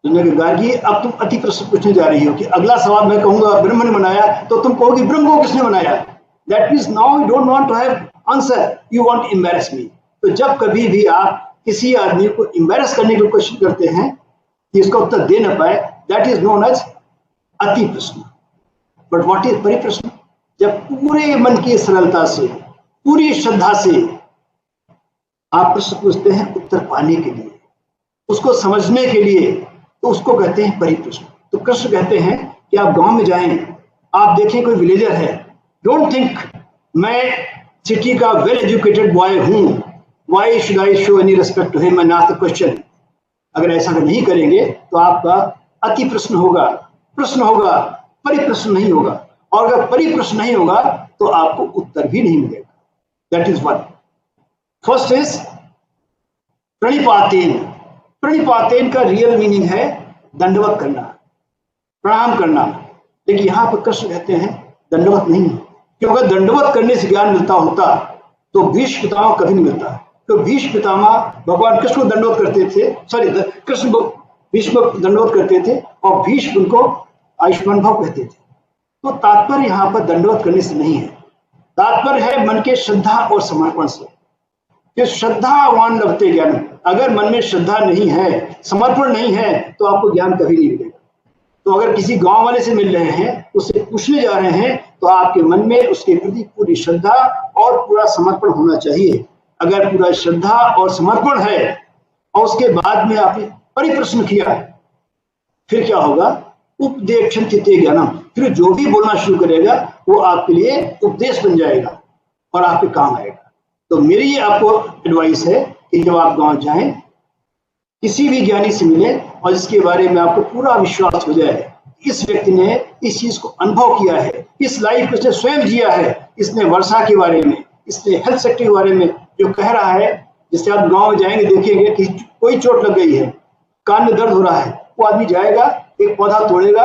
उन्होंने कहा गार्गी अब तुम अति प्रश्न पूछने जा रही हो कि अगला सवाल मैं कहूंगा ब्रह्म ने बनाया, तो तुम कहोगे ब्रह्म को किसने बनाया. That means now you don't want to have answer, you want to embarrass me. तो जब कभी भी आप किसी आदमी को एम्बैरेस करने की कोशिश करते हैं कि इसका उत्तर दे ना पाए, दैट इज नोन एज अति प्रश्न. बट व्हाट इज परिप्रश्न? जब पूरे मन की सरलता से, पूरी श्रद्धा से आप प्रश्न पूछते हैं उत्तर पाने के लिए, उसको समझने के लिए, तो उसको कहते हैं परिप्रश्न. तो कृष्ण कहते हैं कि आप गांव में जाएं, आप देखें कोई विलेजर है, डोंट थिंक मैं सिटी का वेल एजुकेटेड बॉय हूं, why should I show any respect to him and ask the question. अगर ऐसा नहीं करेंगे तो आपका अति प्रश्न होगा, प्रश्न होगा, परिप्रश्न नहीं होगा. और अगर परिप्रश्न नहीं होगा तो आपको उत्तर भी नहीं मिलेगा. That is one. First is प्रणिपातेन. प्रणिपातेन का रियल मीनिंग है दंडवत करना, प्रणाम करना. लेकिन यहाँ पर कृष्ण कहते हैं दंडवत नहीं, क्योंकि दंडवत करने से ज्ञान मिलता होता तो भीष्म पितामह कभी नहीं मिलता. तो भीष्म पितामह भगवान कृष्ण को दंडवत करते थे, सॉरी कृष्ण भीष्म को दंडवत करते थे और भीष्म उनको आयुष्मान भव कहते थे. तो तात्पर्य यहाँ पर दंडवत करने से नहीं है, तात्पर्य है मन के श्रद्धा और समर्पण से. कि श्रद्धावान लभते ज्ञान. अगर मन में श्रद्धा नहीं है, समर्पण नहीं है, तो आपको ज्ञान कभी नहीं मिलेगा. तो अगर किसी गांव वाले से मिल रहे हैं, उससे पूछने जा रहे हैं, तो आपके मन में उसके प्रति पूरी श्रद्धा और पूरा समर्पण होना चाहिए. अगर पूरा श्रद्धा और समर्पण है और उसके बाद में आपने परिप्रश्न किया, फिर क्या होगा? उपदेक्षन्ति ते ज्ञानम. फिर जो भी बोलना शुरू करेगा वो आपके लिए उपदेश बन जाएगा और आपके काम आएगा. तो मेरी ये आपको एडवाइस है कि जब आप गांव जाएं, किसी भी ज्ञानी से मिले और इसके बारे में आपको पूरा विश्वास हो जाए, इस व्यक्ति ने इस चीज को अनुभव किया है, इस लाइफ को इसने स्वयं जिया है, इसने वर्षा के बारे में, इसने हेल्थ सेक्टर के बारे में जो कह रहा है. जिससे आप गांव में जाएंगे, देखेंगे कि कोई चोट लग गई है, कान में दर्द हो रहा है, वो आदमी जाएगा, एक पौधा तोड़ेगा,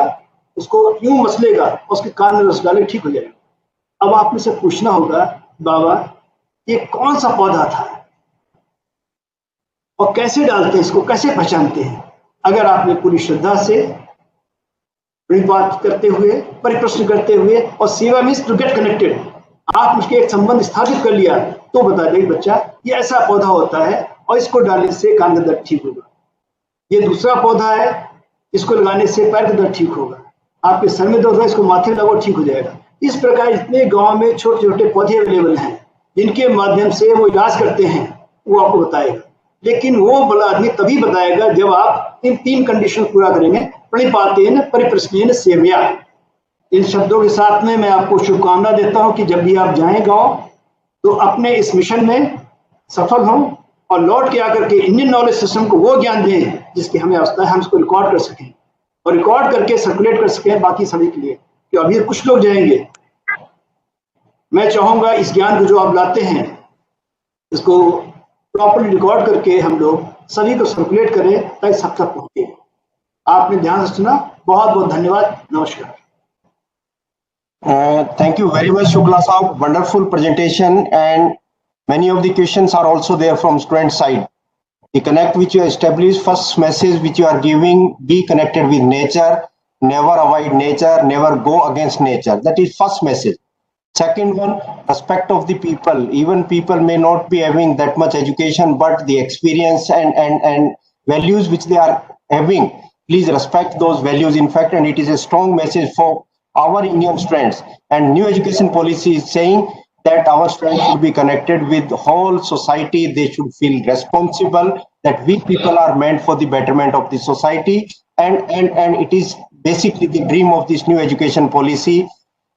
उसको यूं मसलेगा, उसके कान में रस डाले, ठीक हो जाएगा. अब आप में से पूछना होगा, बाबा ये कौन सा पौधा था और कैसे डालते हैं इसको, कैसे पहचानते हैं। अगर आपने पूरी श्रद्धा से बात करते हुए, परिप्रश्न करते हुए और सेवा मीन्स टू गेट कनेक्टेड, आप उसके एक संबंध स्थापित कर लिया तो बता देगा बच्चा ये ऐसा पौधा होता है और इसको डालने से कान का दर्द ठीक होगा, ये दूसरा पौधा है इसको लगाने से पैर का दर्द ठीक होगा, आपके सर में दर्द है इसको माथे लगाओ ठीक हो जाएगा। इस प्रकार जितने गांव में छोटे छोटे पौधे अवेलेबल हैं जिनके माध्यम से वो इलाज करते हैं वो आपको बताएगा, लेकिन वो बड़ा आदमी तभी बताएगा जब आप इन 3 कंडीशन पूरा करेंगे, प्रणिपातेन परिप्रश्नेन सेव्या। इन शब्दों के साथ में मैं आपको शुभकामना देता हूं कि जब भी आप जाएं गांव तो अपने इस मिशन में सफल हों और लौट के आकर के इंडियन नॉलेज सिस्टम को वो ज्ञान दें जिसकी हमें आवश्यकता है, हम इसको रिकॉर्ड कर सकें और रिकॉर्ड करके सर्कुलेट कर सकें बाकी सभी के लिए। कि अभी कुछ लोग जाएंगे, मैं चाहूंगा इस ज्ञान को जो आप लाते हैं इसको प्रॉपर्ली रिकॉर्ड करके हम लोग सभी को सर्कुलेट करें ताकि सब तक पहुंचे। आपने ध्यान से सुना, बहुत बहुत धन्यवाद, नमस्कार। Thank you very much, Shukla Saab. Wonderful presentation, and many of the questions are also there from student side. The connect which you establish, first message which you are giving, be connected with nature, never avoid nature, never go against nature. That is first message. Second one, respect of the people. Even people may not be having that much education, but the experience and values which they are having, please respect those values. In fact, and it is a strong message for our Indian students. And new education policy is saying that our students should be connected with the whole society. They should feel responsible that we people are meant for the betterment of the society. And it is basically the dream of this new education policy.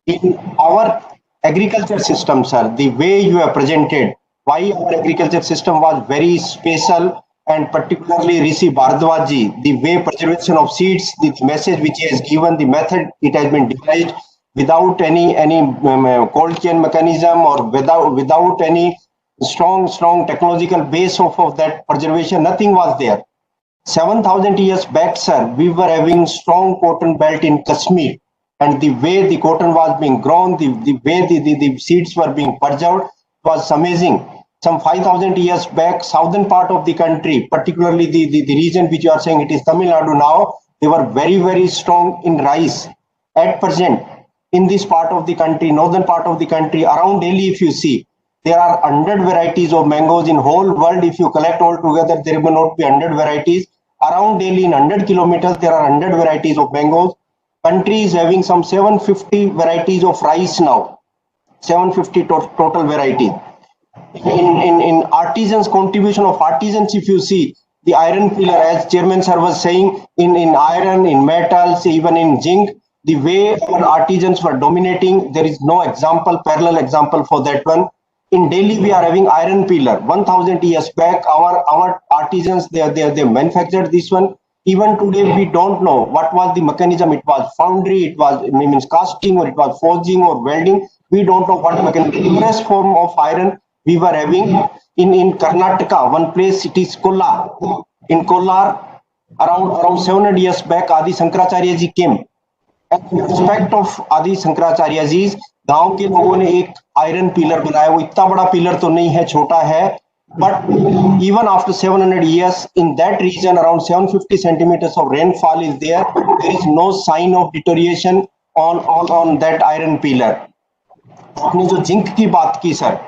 In our agriculture system, sir, the way you have presented why our agriculture system was very special, and particularly Rishi Bhardwaj ji, the way preservation of seeds, the message which he has given, the method it has been devised without any cold chain mechanism or without any strong technological base of that preservation, nothing was there. 7,000 years back, sir, we were having strong cotton belt in Kashmir, and the way the cotton was being grown, the way the seeds were being preserved was amazing. Some 5,000 years back, southern part of the country, particularly the region which you are saying it is Tamil Nadu now, they were very strong in rice. At present, in this part of the country, northern part of the country, around Delhi, if you see, there are 100 varieties of mangoes in whole world. If you collect all together, there may not be 100 varieties. Around Delhi, in 100 kilometers, there are 100 varieties of mangoes. Country is having some 750 varieties of rice now. 750 total varieties. In artisans, contribution of artisans, if you see, the iron pillar, as Chairman sir was saying, in iron, in metals, even in zinc, the way our artisans were dominating, there is no example, parallel example for that one. In Delhi, we are having iron pillar. 1,000 years back, our artisans, they manufactured this one. Even today, we don't know what was the mechanism. It was foundry, it was means casting, or it was forging or welding. We don't know what mechanism. The purest form of iron we were having in Karnataka, one place, it is Kollar. In Kollar, around 700 years back, Adi Shankaracharya ji came. And in respect of Adi Shankaracharya ji, गांव के लोगों ने एक iron pillar बनाया. वो इतना बड़ा pillar तो नहीं है, छोटा है. But even after 700 years, in that region, around 750 centimeters of rainfall is there. There is no sign of deterioration on that iron pillar. आपने जो जिंक की बात की sir,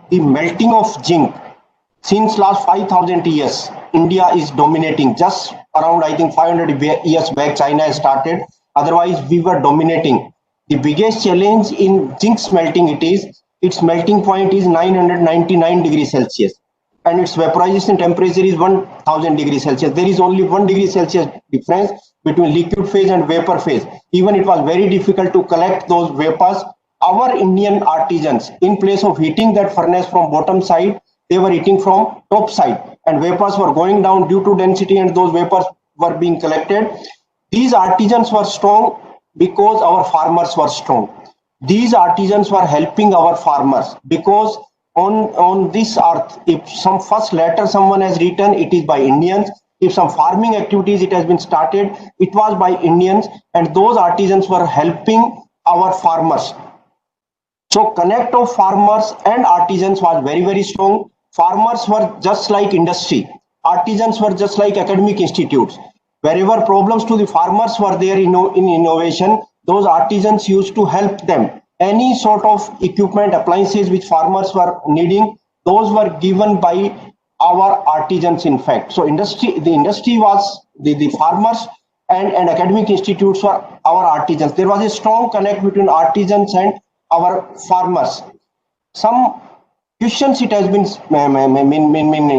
the melting of zinc since last 5,000 years, India is dominating. Just around, I think 500 years back, China has started. Otherwise, we were dominating. The biggest challenge in zinc smelting, its melting point is 999 degrees Celsius, and its vaporization temperature is 1,000 degrees Celsius. There is only 1 degree Celsius difference between liquid phase and vapor phase. Even it was very difficult to collect those vapors. Our Indian artisans, in place of heating that furnace from bottom side, they were heating from top side, and vapors were going down due to density, and those vapors were being collected. These artisans were strong because our farmers were strong. These artisans were helping our farmers, because on this earth, if some first letter someone has written, it is by Indians. If some farming activities it has been started, it was by Indians, and those artisans were helping our farmers. So connect of farmers and artisans was very, very strong. Farmers were just like industry. Artisans were just like academic institutes. Wherever problems to the farmers were there in innovation, those artisans used to help them. Any sort of equipment, appliances which farmers were needing, those were given by our artisans in fact. So the industry was the farmers, and academic institutes were our artisans. There was a strong connect between artisans and our farmers. Some questions it has been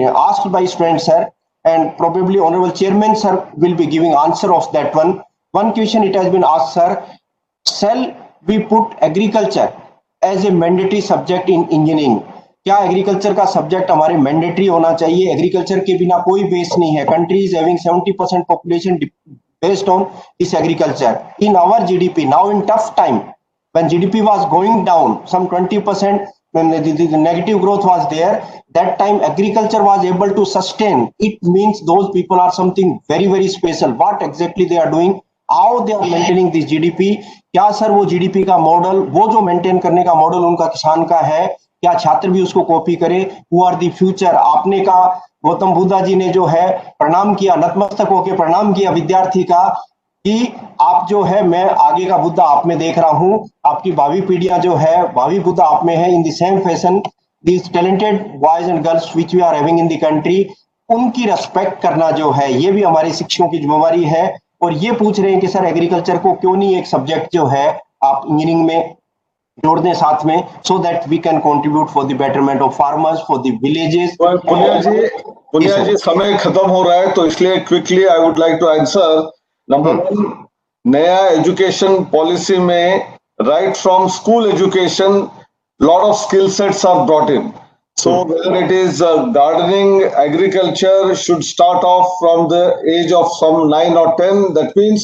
asked by students, sir, and probably honorable chairman sir will be giving answer of that one. One question it has been asked, sir, shall we put agriculture as a mandatory subject in engineering? क्या agriculture का subject हमारे mandatory होना चाहिए? Agriculture के बिना कोई base नहीं है. Country is having 70% population based on this agriculture. In our GDP, now in tough time, when GDP was going down, some 20%, when the negative growth was there, that time agriculture was able to sustain. It means those people are something very, very special. What exactly they are doing, how they are maintaining this GDP? क्या sir वो GDP का model, वो जो maintain करने का model उनका किसान का है, क्या छात्र भी उसको कॉपी करे? Who are the future? आपने कहा गौतम बुद्धा जी ने जो है प्रणाम किया, नतमस्तक होकर प्रणाम किया विद्यार्थी का कि आप जो है, मैं आगे का बुद्धा आप में देख रहा हूं, आपकी भावी पीढ़ियां जो है भावी बुद्धा आप में है. In the same fashion these talented boys and girls which we are having in the country, उनकी रेस्पेक्ट करना जो है ये भी हमारे शिक्षकों की जिम्मेवारी है. और ये पूछ रहे हैं कि सर एग्रीकल्चर को क्यों नहीं एक सब्जेक्ट जो है आप इंजीनियरिंग में जोड़ दें साथ में, so that we can contribute for the betterment of farmers, for the villages. Punia जी समय खत्म हो रहा है, तो इसलिए quickly I would like to answer. Number 1, नया एजुकेशन पॉलिसी में right from school education lot of skill sets are brought in. So whether it is gardening, agriculture should start off from the age of some 9 or 10. That means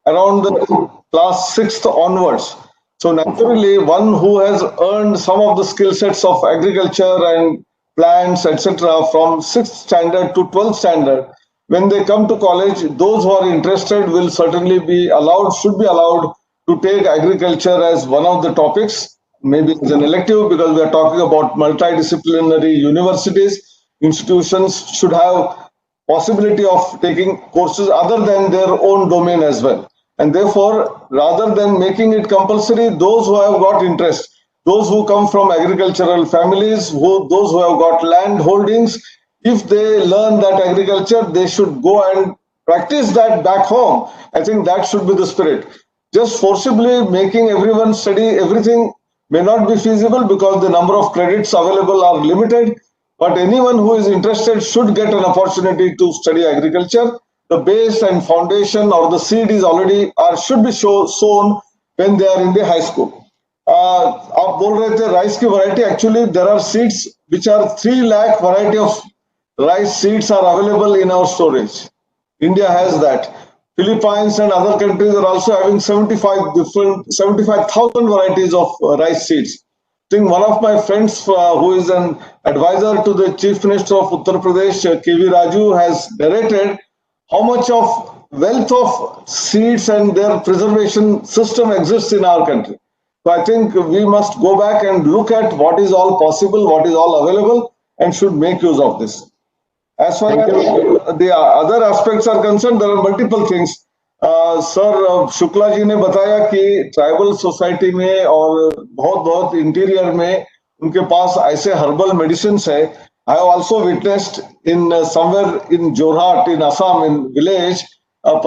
around the class 6th onwards. So naturally, one who has earned some of the skill sets of agriculture and plants, etc., from 6th standard to 12th standard, when they come to college, those who are interested will certainly be allowed, should be allowed to take agriculture as one of the topics, maybe as an elective, because we are talking about multidisciplinary universities. Institutions should have possibility of taking courses other than their own domain as well. And therefore, rather than making it compulsory, those who have got interest, those who come from agricultural families, those who have got land holdings, if they learn that agriculture, they should go and practice that back home. I think that should be the spirit. Just forcibly making everyone study everything may not be feasible because the number of credits available are limited. But anyone who is interested should get an opportunity to study agriculture. The base and foundation or the seed is already or should be sown when they are in the high school. आप बोल रहे थे rice की variety. Actually, there are seeds which are 3 lakh variety of rice seeds are available in our storage. India has that. Philippines and other countries are also having 75,000 varieties of rice seeds. I think one of my friends who is an advisor to the Chief Minister of Uttar Pradesh, KV Raju, has narrated how much of wealth of seeds and their preservation system exists in our country. So I think we must go back and look at what is all possible, what is all available, and should make use of this. As far as the other aspects are concerned, there are multiple things. Sir Shukla ji ने बताया कि tribal society में और बहुत interior में उनके पास ऐसे herbal medicines है. I have also witnessed in somewhere in Jorhat in Assam in village, a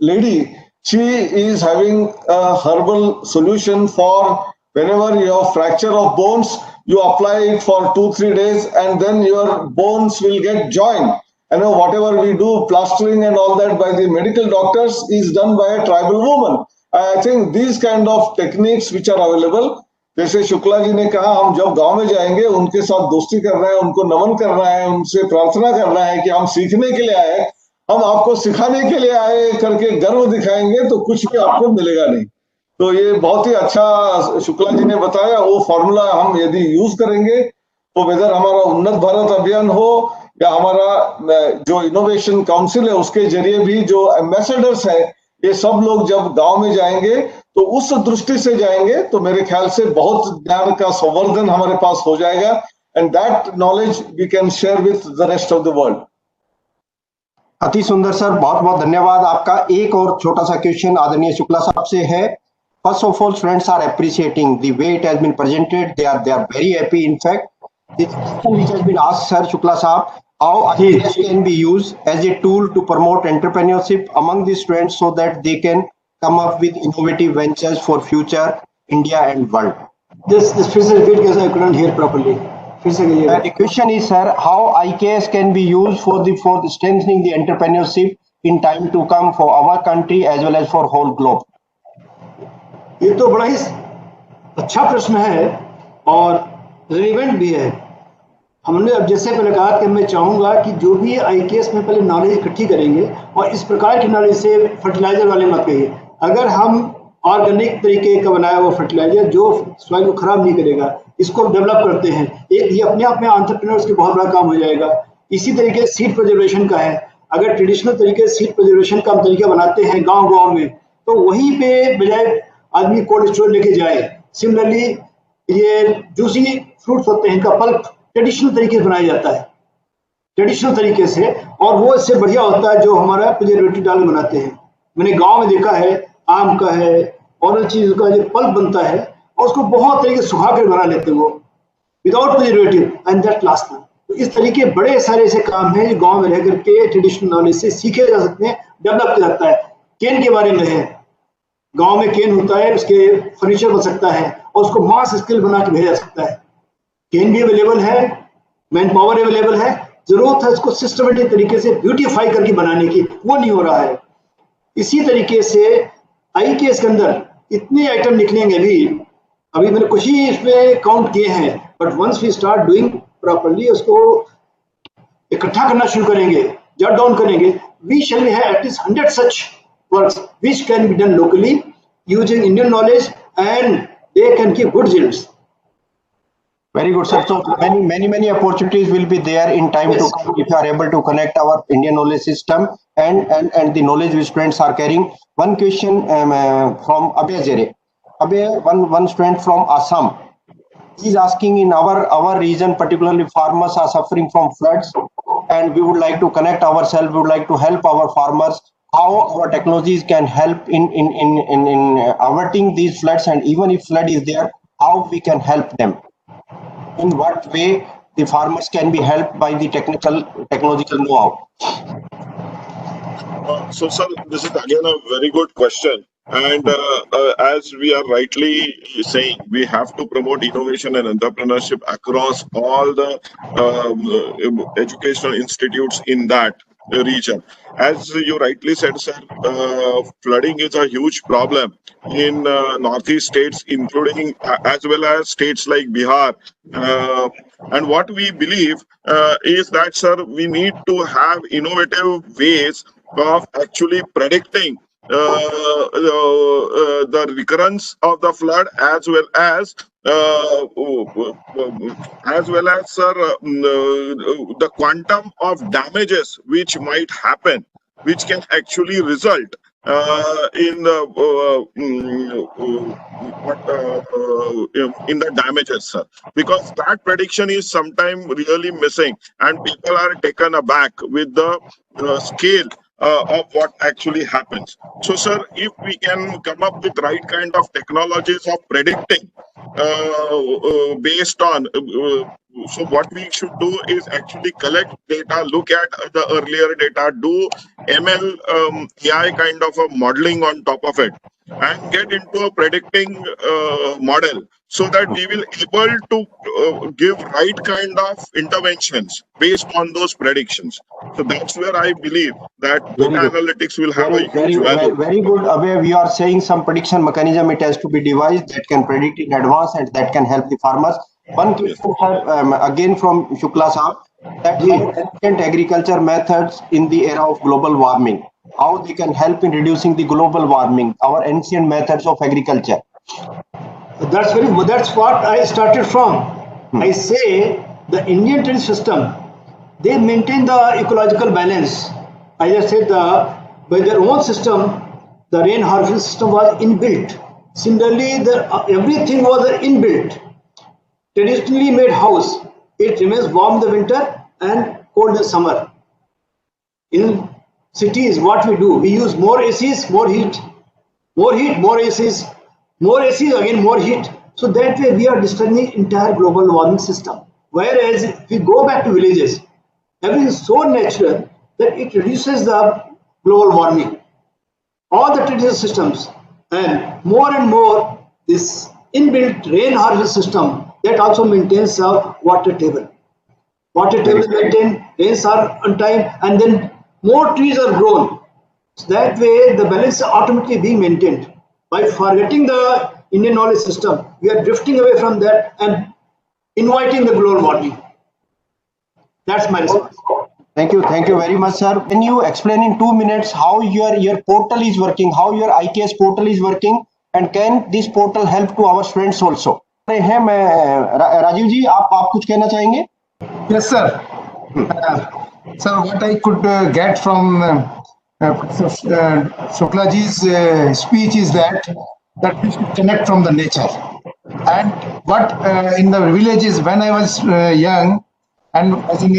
lady, she is having a herbal solution for whenever you have fracture of bones, you apply it for 2-3 days and then your bones will get joined. And whatever we do, plastering and all that by the medical doctors is done by a tribal woman. I think these kind of techniques which are available, जैसे शुक्ला जी ने कहा, हम जब गांव में जाएंगे उनके साथ दोस्ती करना है, उनको नमन करना है, उनसे प्रार्थना करना है कि हम सीखने के लिए आए, हम आपको सिखाने के लिए आए करके गर्व दिखाएंगे तो कुछ भी आपको मिलेगा नहीं. तो ये बहुत ही अच्छा शुक्ला जी ने बताया. वो फॉर्मूला हम यदि यूज करेंगे तो वेदर हमारा उन्नत भारत अभियान हो या हमारा जो इनोवेशन काउंसिल है उसके जरिए भी जो एम्बेसडर्स है, ये सब लोग जब गांव में जाएंगे तो उस दृष्टि से जाएंगे तो मेरे ख्याल से बहुत ज्ञान का संवर्धन हमारे पास हो जाएगा, and that knowledge we can share with the rest of the world. अति सुंदर सर, बहुत बहुत धन्यवाद आपका। एक और छोटा सा क्वेश्चन आदरणीय शुक्ला साहब से है। First of all, students are appreciating the way it has been presented, they are very happy. In fact the question which has been asked, sir Shukla Saab, how IKS can be used as a tool to promote entrepreneurship among the students so that they can come up with innovative ventures for future India and world. This please repeat because I couldn't hear properly. फिर से कहिएगा। The question is, sir, how IKS can be used for strengthening the entrepreneurship in time to come for our country as well as for whole globe. ये तो बड़ा ही अच्छा प्रश्न है और रिलेवेंट भी है। हमने अब जैसे पहले कहा कि मैं चाहूँगा कि जो भी IKS में पहले नॉलेज इकट्ठी करेंगे और इस प्रकार की नॉलेज से फर्टिलाइजर वाले मत कहिए। अगर हम ऑर्गेनिक तरीके का बनाया हुआ फर्टिलाइजर जो सॉइल को खराब नहीं करेगा, इसको डेवलप करते हैं, एक ये अपने आप में एंटरप्रेन्योर्स के बहुत बड़ा काम हो जाएगा। इसी तरीके सीड प्रिजर्वेशन का है, अगर ट्रेडिशनल तरीके से सीड प्रिजर्वेशन का हम तरीका बनाते हैं गाँव में, तो वहीं पे बजाय आदमी कोल्ड स्टोर लेके जाए। सिमिलरली ये जूसी फ्रूट्स होते हैं, इनका पल्प ट्रेडिशनल तरीके से बनाया जाता है, ट्रेडिशनल तरीके से, और वो इससे बढ़िया होता है जो हमारा प्रिजर्वेटिव डाल बनाते हैं। मैंने गांव में देखा है, आम का है और चीज का जो पल्प बनता है और उसको बहुत तरीके से सुखा कर बना लेते हैं वो without preservative, and that last. तो इस तरीके बड़े सारे ऐसे काम हैं जो गाँव में रह करके ट्रेडिशनल नॉलेज से सीखे जा सकते हैं, डेवलप किया जाता है। केन के बारे में है, गांव में केन होता है, उसके फर्नीचर बन सकता है और उसको मास स्केल बना के भेजा जा सकता है। केन भी अवेलेबल है, मैन पावर अवेलेबल है, जरूरत है इसको सिस्टमेटिक तरीके से ब्यूटीफाई करके बनाने की, वो नहीं हो रहा है। इसी तरीके से IKS के अंदर इतने आइटम निकलेंगे अभी मैंने कुछ ही इसमें काउंट किए हैं, but once we start doing properly, उसको इकट्ठा करना शुरू करेंगे, जट डाउन करेंगे, we shall have at least 100 such works which can be done locally using Indian knowledge, and they can give good results. Very good, sir. So many opportunities will be there in time to come if you are able to connect our Indian knowledge system and the knowledge which students are carrying. One question from Abhay Zere. Abhay, one student from Assam. He is asking, in our region, particularly farmers are suffering from floods, and we would like to connect ourselves. We would like to help our farmers. How our technologies can help in averting these floods, and even if flood is there, how we can help them? In what way the farmers can be helped by the technological know-how? So, sir, this is again a very good question. And as we are rightly saying, we have to promote innovation and entrepreneurship across all the educational institutes in that region. As you rightly said, sir, flooding is a huge problem in northeast states, including as well as states like Bihar. And what we believe is that, sir, we need to have innovative ways of actually predicting the recurrence of the flood, as well as sir, the quantum of damages which might happen, which can actually result in the damages, sir, because that prediction is sometimes really missing, and people are taken aback with the scale of what actually happens. So, sir, if we can come up with right kind of technologies of predicting based on, so what we should do is actually collect data, look at the earlier data, do ML AI kind of a modeling on top of it, and get into a predicting model, so that we will able to give right kind of interventions based on those predictions. So that's where I believe that data analytics will have a huge value. Very good, Abhay. We are saying some prediction mechanism it has to be devised that can predict in advance and that can help the farmers. One question, again from Shukla Saab, that ancient agriculture methods in the era of global warming, how they can help in reducing the global warming, our ancient methods of agriculture. That's what I started from. I say the Indian trade system, they maintain the ecological balance. I just said by their own system, the rain harvesting system was inbuilt. Similarly, everything was inbuilt. Traditionally made house, it remains warm in the winter and cold in the summer. In cities, what we do, we use more ACs, more heat, more ACs, more ACs, again more heat. So that way we are disturbing entire global warming system. Whereas if we go back to villages, everything is so natural that it reduces the global warming. All the traditional systems and more this inbuilt rain harvest system that also maintains our water table. Water table is maintained, rains are on time, and then more trees are grown. So that way the balance is automatically being maintained. By forgetting the Indian knowledge system, we are drifting away from that and inviting the global warming. That's my response. Thank you very much, sir. Can you explain in 2 minutes how your portal is working, how your IKS portal is working, and can this portal help to our students also? है मैं राजीव जी, आप कुछ कहना चाहेंगे? Yes, sir. Sir, what I could get from Shukla ji's speech is that we should connect from the nature. And what in the villages, when I was young, and as in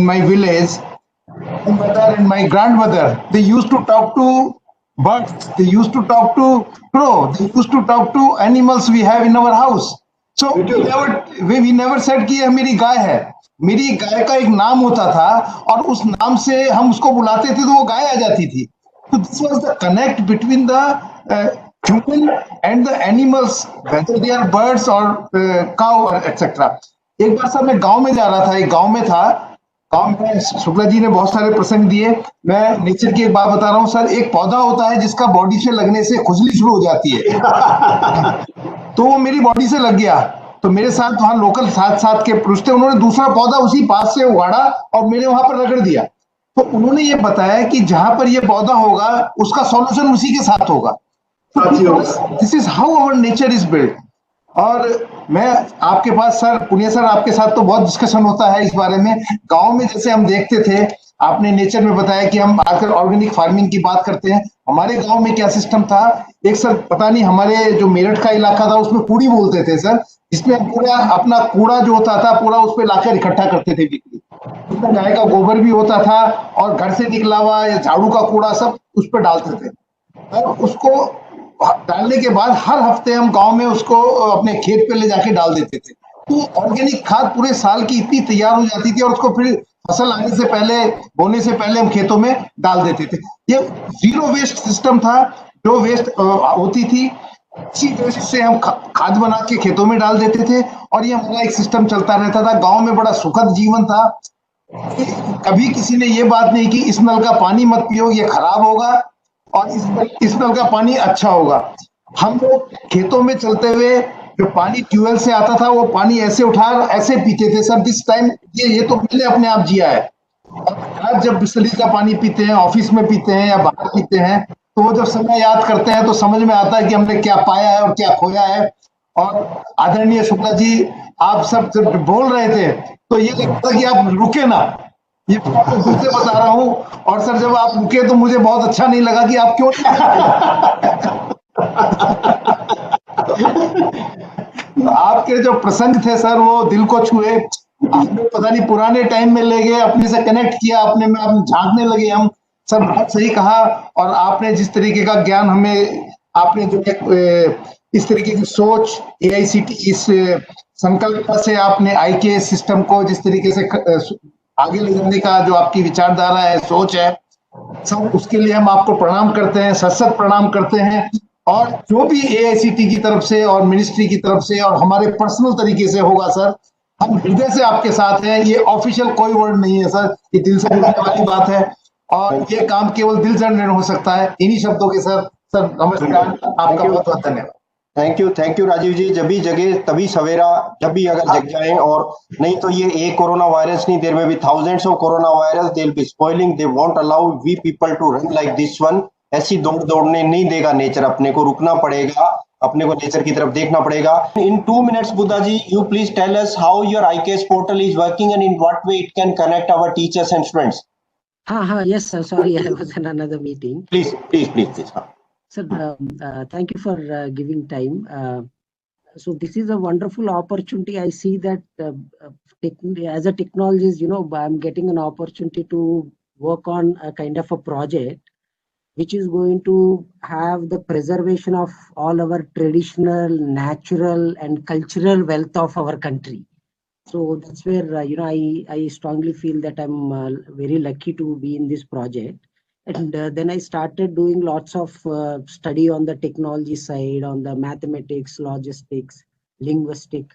my village, my mother and my grandmother, they used to talk to birds, they used to talk to crow, they used to talk to animals we have in our house. So we never said कि यह मेरी गाय है. मेरी गाय का एक नाम होता था और उस नाम से हम उसको बुलाते थे तो वो गाय आ जाती थी. So this was the connect between the human and the animals, whether they are birds or cow or etc. एक बार सर मैं गांव में जा रहा था, एक गांव में था, गांव में शुक्ला जी ने बहुत सारे प्रसंग दिए. मैं नेचर की एक बात बता रहा हूँ सर. एक पौधा होता है जिसका बॉडी से लगने से खुजली शुरू हो जाती है. तो वो मेरी बॉडी से लग गया. तो मेरे साथ वहां लोकल साथ के पुरुष थे, उन्होंने दूसरा पौधा उसी पास से उगाड़ा और मेरे वहां पर रगड़ दिया. तो उन्होंने ये बताया कि जहां पर ये पौधा होगा उसका सॉल्यूशन उसी के साथ होगा. This is how our nature is built. और मैं आपके पास सर, पुनिया सर, आपके साथ तो बहुत डिस्कशन होता है इस बारे में. गांव में जैसे हम देखते थे, आपने नेचर में बताया कि हम आकर ऑर्गेनिक फार्मिंग की बात करते हैं. हमारे गांव में क्या सिस्टम था, एक सर पता नहीं, हमारे जो मेरठ का इलाका था उसमें कूड़ी बोलते थे सर, जिसमें हम पूरा अपना कूड़ा जो होता था पूरा उस पर लाकर इकट्ठा करते थे बिक्री. उसमें गाय का गोबर भी होता था और घर से निकला हुआ या झाड़ू का कूड़ा सब उस पर डालते थे. और उसको डालने के बाद हर हफ्ते हम गांव में उसको अपने खेत पे ले जाके डाल देते थे. तो ऑर्गेनिक खाद पूरे साल की इतनी तैयार हो जाती थी और उसको फिर फसल आने से पहले, बोने से पहले हम खेतों में डाल देते थे. ये जीरो वेस्ट सिस्टम था. जो वेस्ट होती थी इसी वेस्ट से हम खाद बना के खेतों में डाल देते थे और ये हमारा एक सिस्टम चलता रहता था. गांव में बड़ा सुखद जीवन था. कभी किसी ने ये बात नहीं की इस नल का पानी मत पियो, ये खराब होगा, और इस नल का पानी अच्छा होगा. हम लोग खेतों में चलते हुए जो पानी ट्यूबवेल से आता था वो पानी ऐसे उठा ऐसे पीते थे सर. दिस टाइम ये तो मैंने अपने आप जिया है. और जब बिस्लरी का पानी पीते हैं, ऑफिस में पीते हैं या बाहर पीते हैं, तो वो जब समय याद करते हैं तो समझ में आता है कि हमने क्या पाया है और क्या खोया है. और आदरणीय शुक्ला जी, आप सब जब बोल रहे थे तो ये लगता था कि आप रुके ना. ये फिर से बता रहा हूँ. और सर जब आप रुके तो मुझे बहुत अच्छा नहीं लगा कि आप क्यों आपके जो प्रसंग थे सर वो दिल को छुए. आपने पता नहीं पुराने टाइम में ले गए, अपने से कनेक्ट किया, अपने में आप झांकने लगे हम. सर बहुत सही कहा. और आपने जिस तरीके का ज्ञान हमें, आपने जो इस तरीके की सोच AICT इस संकल्प से आपने IKS सिस्टम को जिस तरीके से आगे ले जाने का जो आपकी विचारधारा है, सोच है, सब उसके लिए हम आपको प्रणाम करते हैं, सत प्रणाम करते हैं. और जो भी AICT की तरफ से और मिनिस्ट्री की तरफ से और हमारे पर्सनल तरीके से होगा सर, हम हृदय से आपके साथ हैं. ये ऑफिशियल कोई वर्ड नहीं है सर, ये दिल से जुड़ने वाली बात है और ये काम केवल दिल से निर्णय हो सकता है. इन्हीं शब्दों के सर नमस्कार, आपका बहुत बहुत धन्यवाद. थैंक यू राजीव जी. जब भी जगे तभी सवेरा, जब भी अगर जग जाएं. और नहीं तो ये एक कोरोना वायरस नहीं, there may be thousands of corona virus, they will be spoiling. They won't allow we people to run like this one. ऐसी दौड़ने नहीं देगा नेचर. अपने को रुकना पड़ेगा, अपने को नेचर की तरफ देखना पड़ेगा. इन 2 minutes Buddha ji, you please tell us how your IKS portal is working and in what way it can connect our teachers and students. Yes sir, sorry, I was in another meeting. Please. Sir, thank you for giving time. So this is a wonderful opportunity. I see that as a technologist, I'm getting an opportunity to work on a kind of a project which is going to have the preservation of all our traditional, natural, and cultural wealth of our country. So that's where I strongly feel that I'm very lucky to be in this project. And then I started doing lots of study on the technology side, on the mathematics, logistics, linguistic,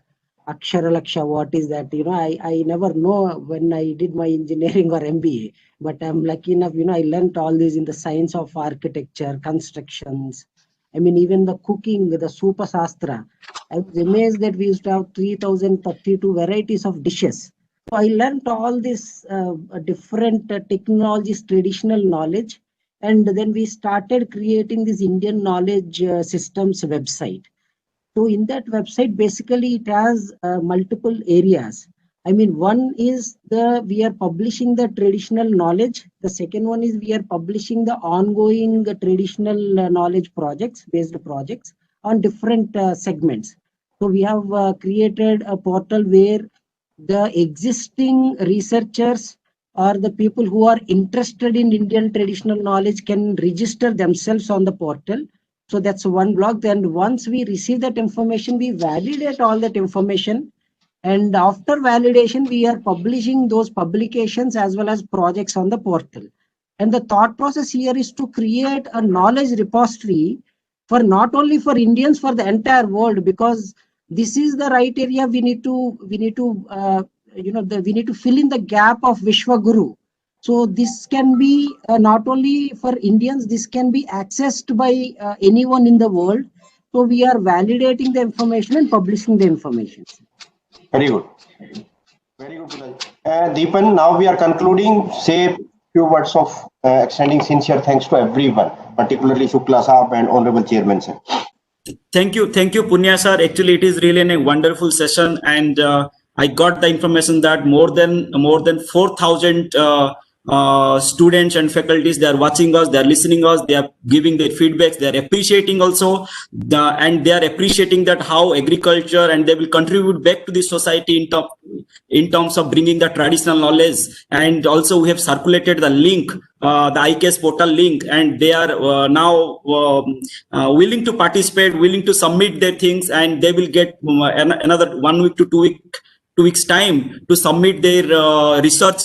Akshara Laksha. What is that? I never know when I did my engineering or MBA, but I'm lucky enough. I learned all this in the science of architecture, constructions. I mean, even the cooking, the Supa Sastra. I was amazed that we used to have 3032 varieties of dishes. So I learned all this different technologies, traditional knowledge, and then we started creating this Indian knowledge systems website. So in that website, basically it has multiple areas. I mean, one is we are publishing the traditional knowledge. The second one is we are publishing the ongoing traditional knowledge based projects on different segments. So we have created a portal where the existing researchers or the people who are interested in Indian traditional knowledge can register themselves on the portal. So that's one block. Then once we receive that information, we validate all that information. And after validation, we are publishing those publications as well as projects on the portal. And the thought process here is to create a knowledge repository for not only for Indians, for the entire world, because this is the right area. We need to fill in the gap of Vishwaguru. So this can be not only for Indians, this can be accessed by anyone in the world. So we are validating the information and publishing the information. Very good. Very good, Deepan. Now we are concluding. Say few words of extending sincere thanks to everyone, particularly Shukla Saab and Honorable Chairman sir. Thank you, Punya sir. Actually, it is really a wonderful session, and I got the information that more than 4,000 students and faculties, they are watching us, they are listening us, they are giving their feedbacks, they are appreciating also, and they are appreciating that how agriculture, and they will contribute back to the society in terms of bringing the traditional knowledge. And also we have circulated the link, the IKS portal link, and they are now willing to participate, willing to submit their things, and they will get another 1 week to 2 weeks time to submit their research,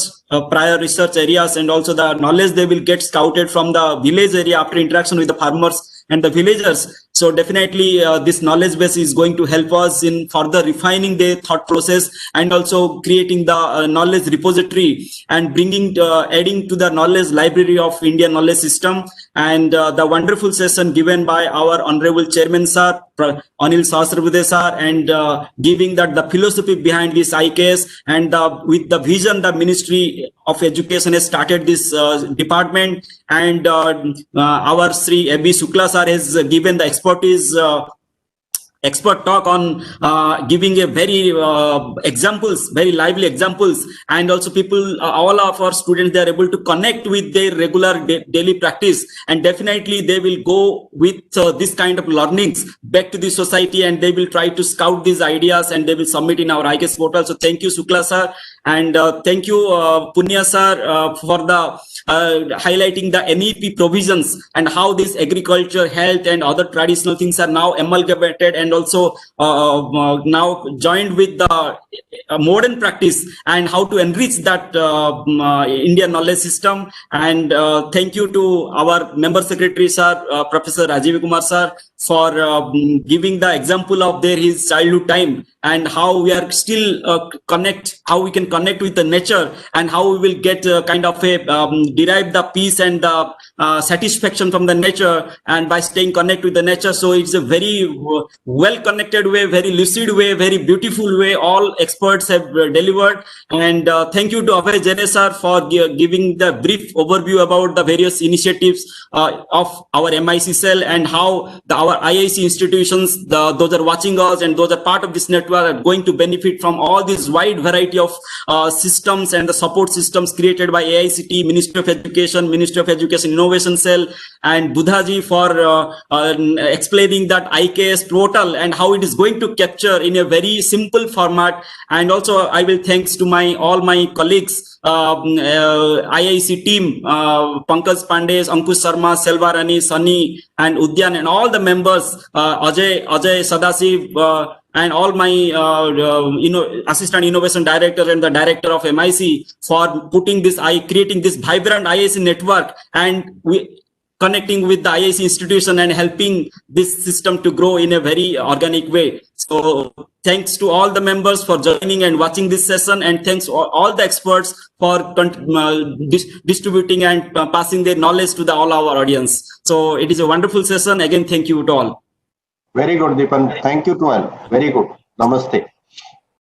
prior research areas, and also the knowledge they will get scouted from the village area after interaction with the farmers and the villagers. So definitely this knowledge base is going to help us in further refining their thought process, and also creating the knowledge repository and bringing adding to the knowledge library of Indian knowledge system. And the wonderful session given by our honorable chairman sir, Anil Sahasrabudhe sir, and giving that the philosophy behind this IKS, and with the vision the Ministry of Education has started this department, and our Sri A.B. Shukla sir has given the expert talk on giving a very examples, very lively examples, and also people, all of our students, they are able to connect with their regular daily practice, and definitely they will go with this kind of learnings back to the society, and they will try to scout these ideas, and they will submit in our IKS portal. So thank you, Shukla sir, and thank you, Punya sir, for the highlighting the NEP provisions and how this agriculture, health, and other traditional things are now amalgamated, and also now joined with the modern practice, and how to enrich that Indian knowledge system. And thank you to our member secretary sir, Professor Rajiv Kumar sir, for giving the example of his childhood time, and how we are still how we can connect with the nature, and how we will get kind of a derive the peace and the satisfaction from the nature, and by staying connected with the nature. So it's a very well connected way, very lucid way, very beautiful way all experts have delivered. And thank you to Abhay Jene sir for giving the brief overview about the various initiatives of our MIC cell, and how our our IIC institutions, those are watching us and those are part of this network are going to benefit from all this wide variety of systems and the support systems created by AICT, Ministry of Education Innovation Cell, and Budhaji for explaining that IKS portal and how it is going to capture in a very simple format. And also I will thanks to all my colleagues, IIC team, Pankaj Pandey, Ankush Sharma, Selvarani, Sunny, and Udyan, and all the members, Ajay, Sadasiv, and all my assistant innovation director and the director of MIC for creating this vibrant IIC network, and connecting with the IIC institution and helping this system to grow in a very organic way. So thanks to all the members for joining and watching this session, and thanks to all the experts for distributing and passing their knowledge to all our audience. So it is a wonderful session. Again, thank you to all. Very good, Deepan. Thank you to all. Very good. Namaste.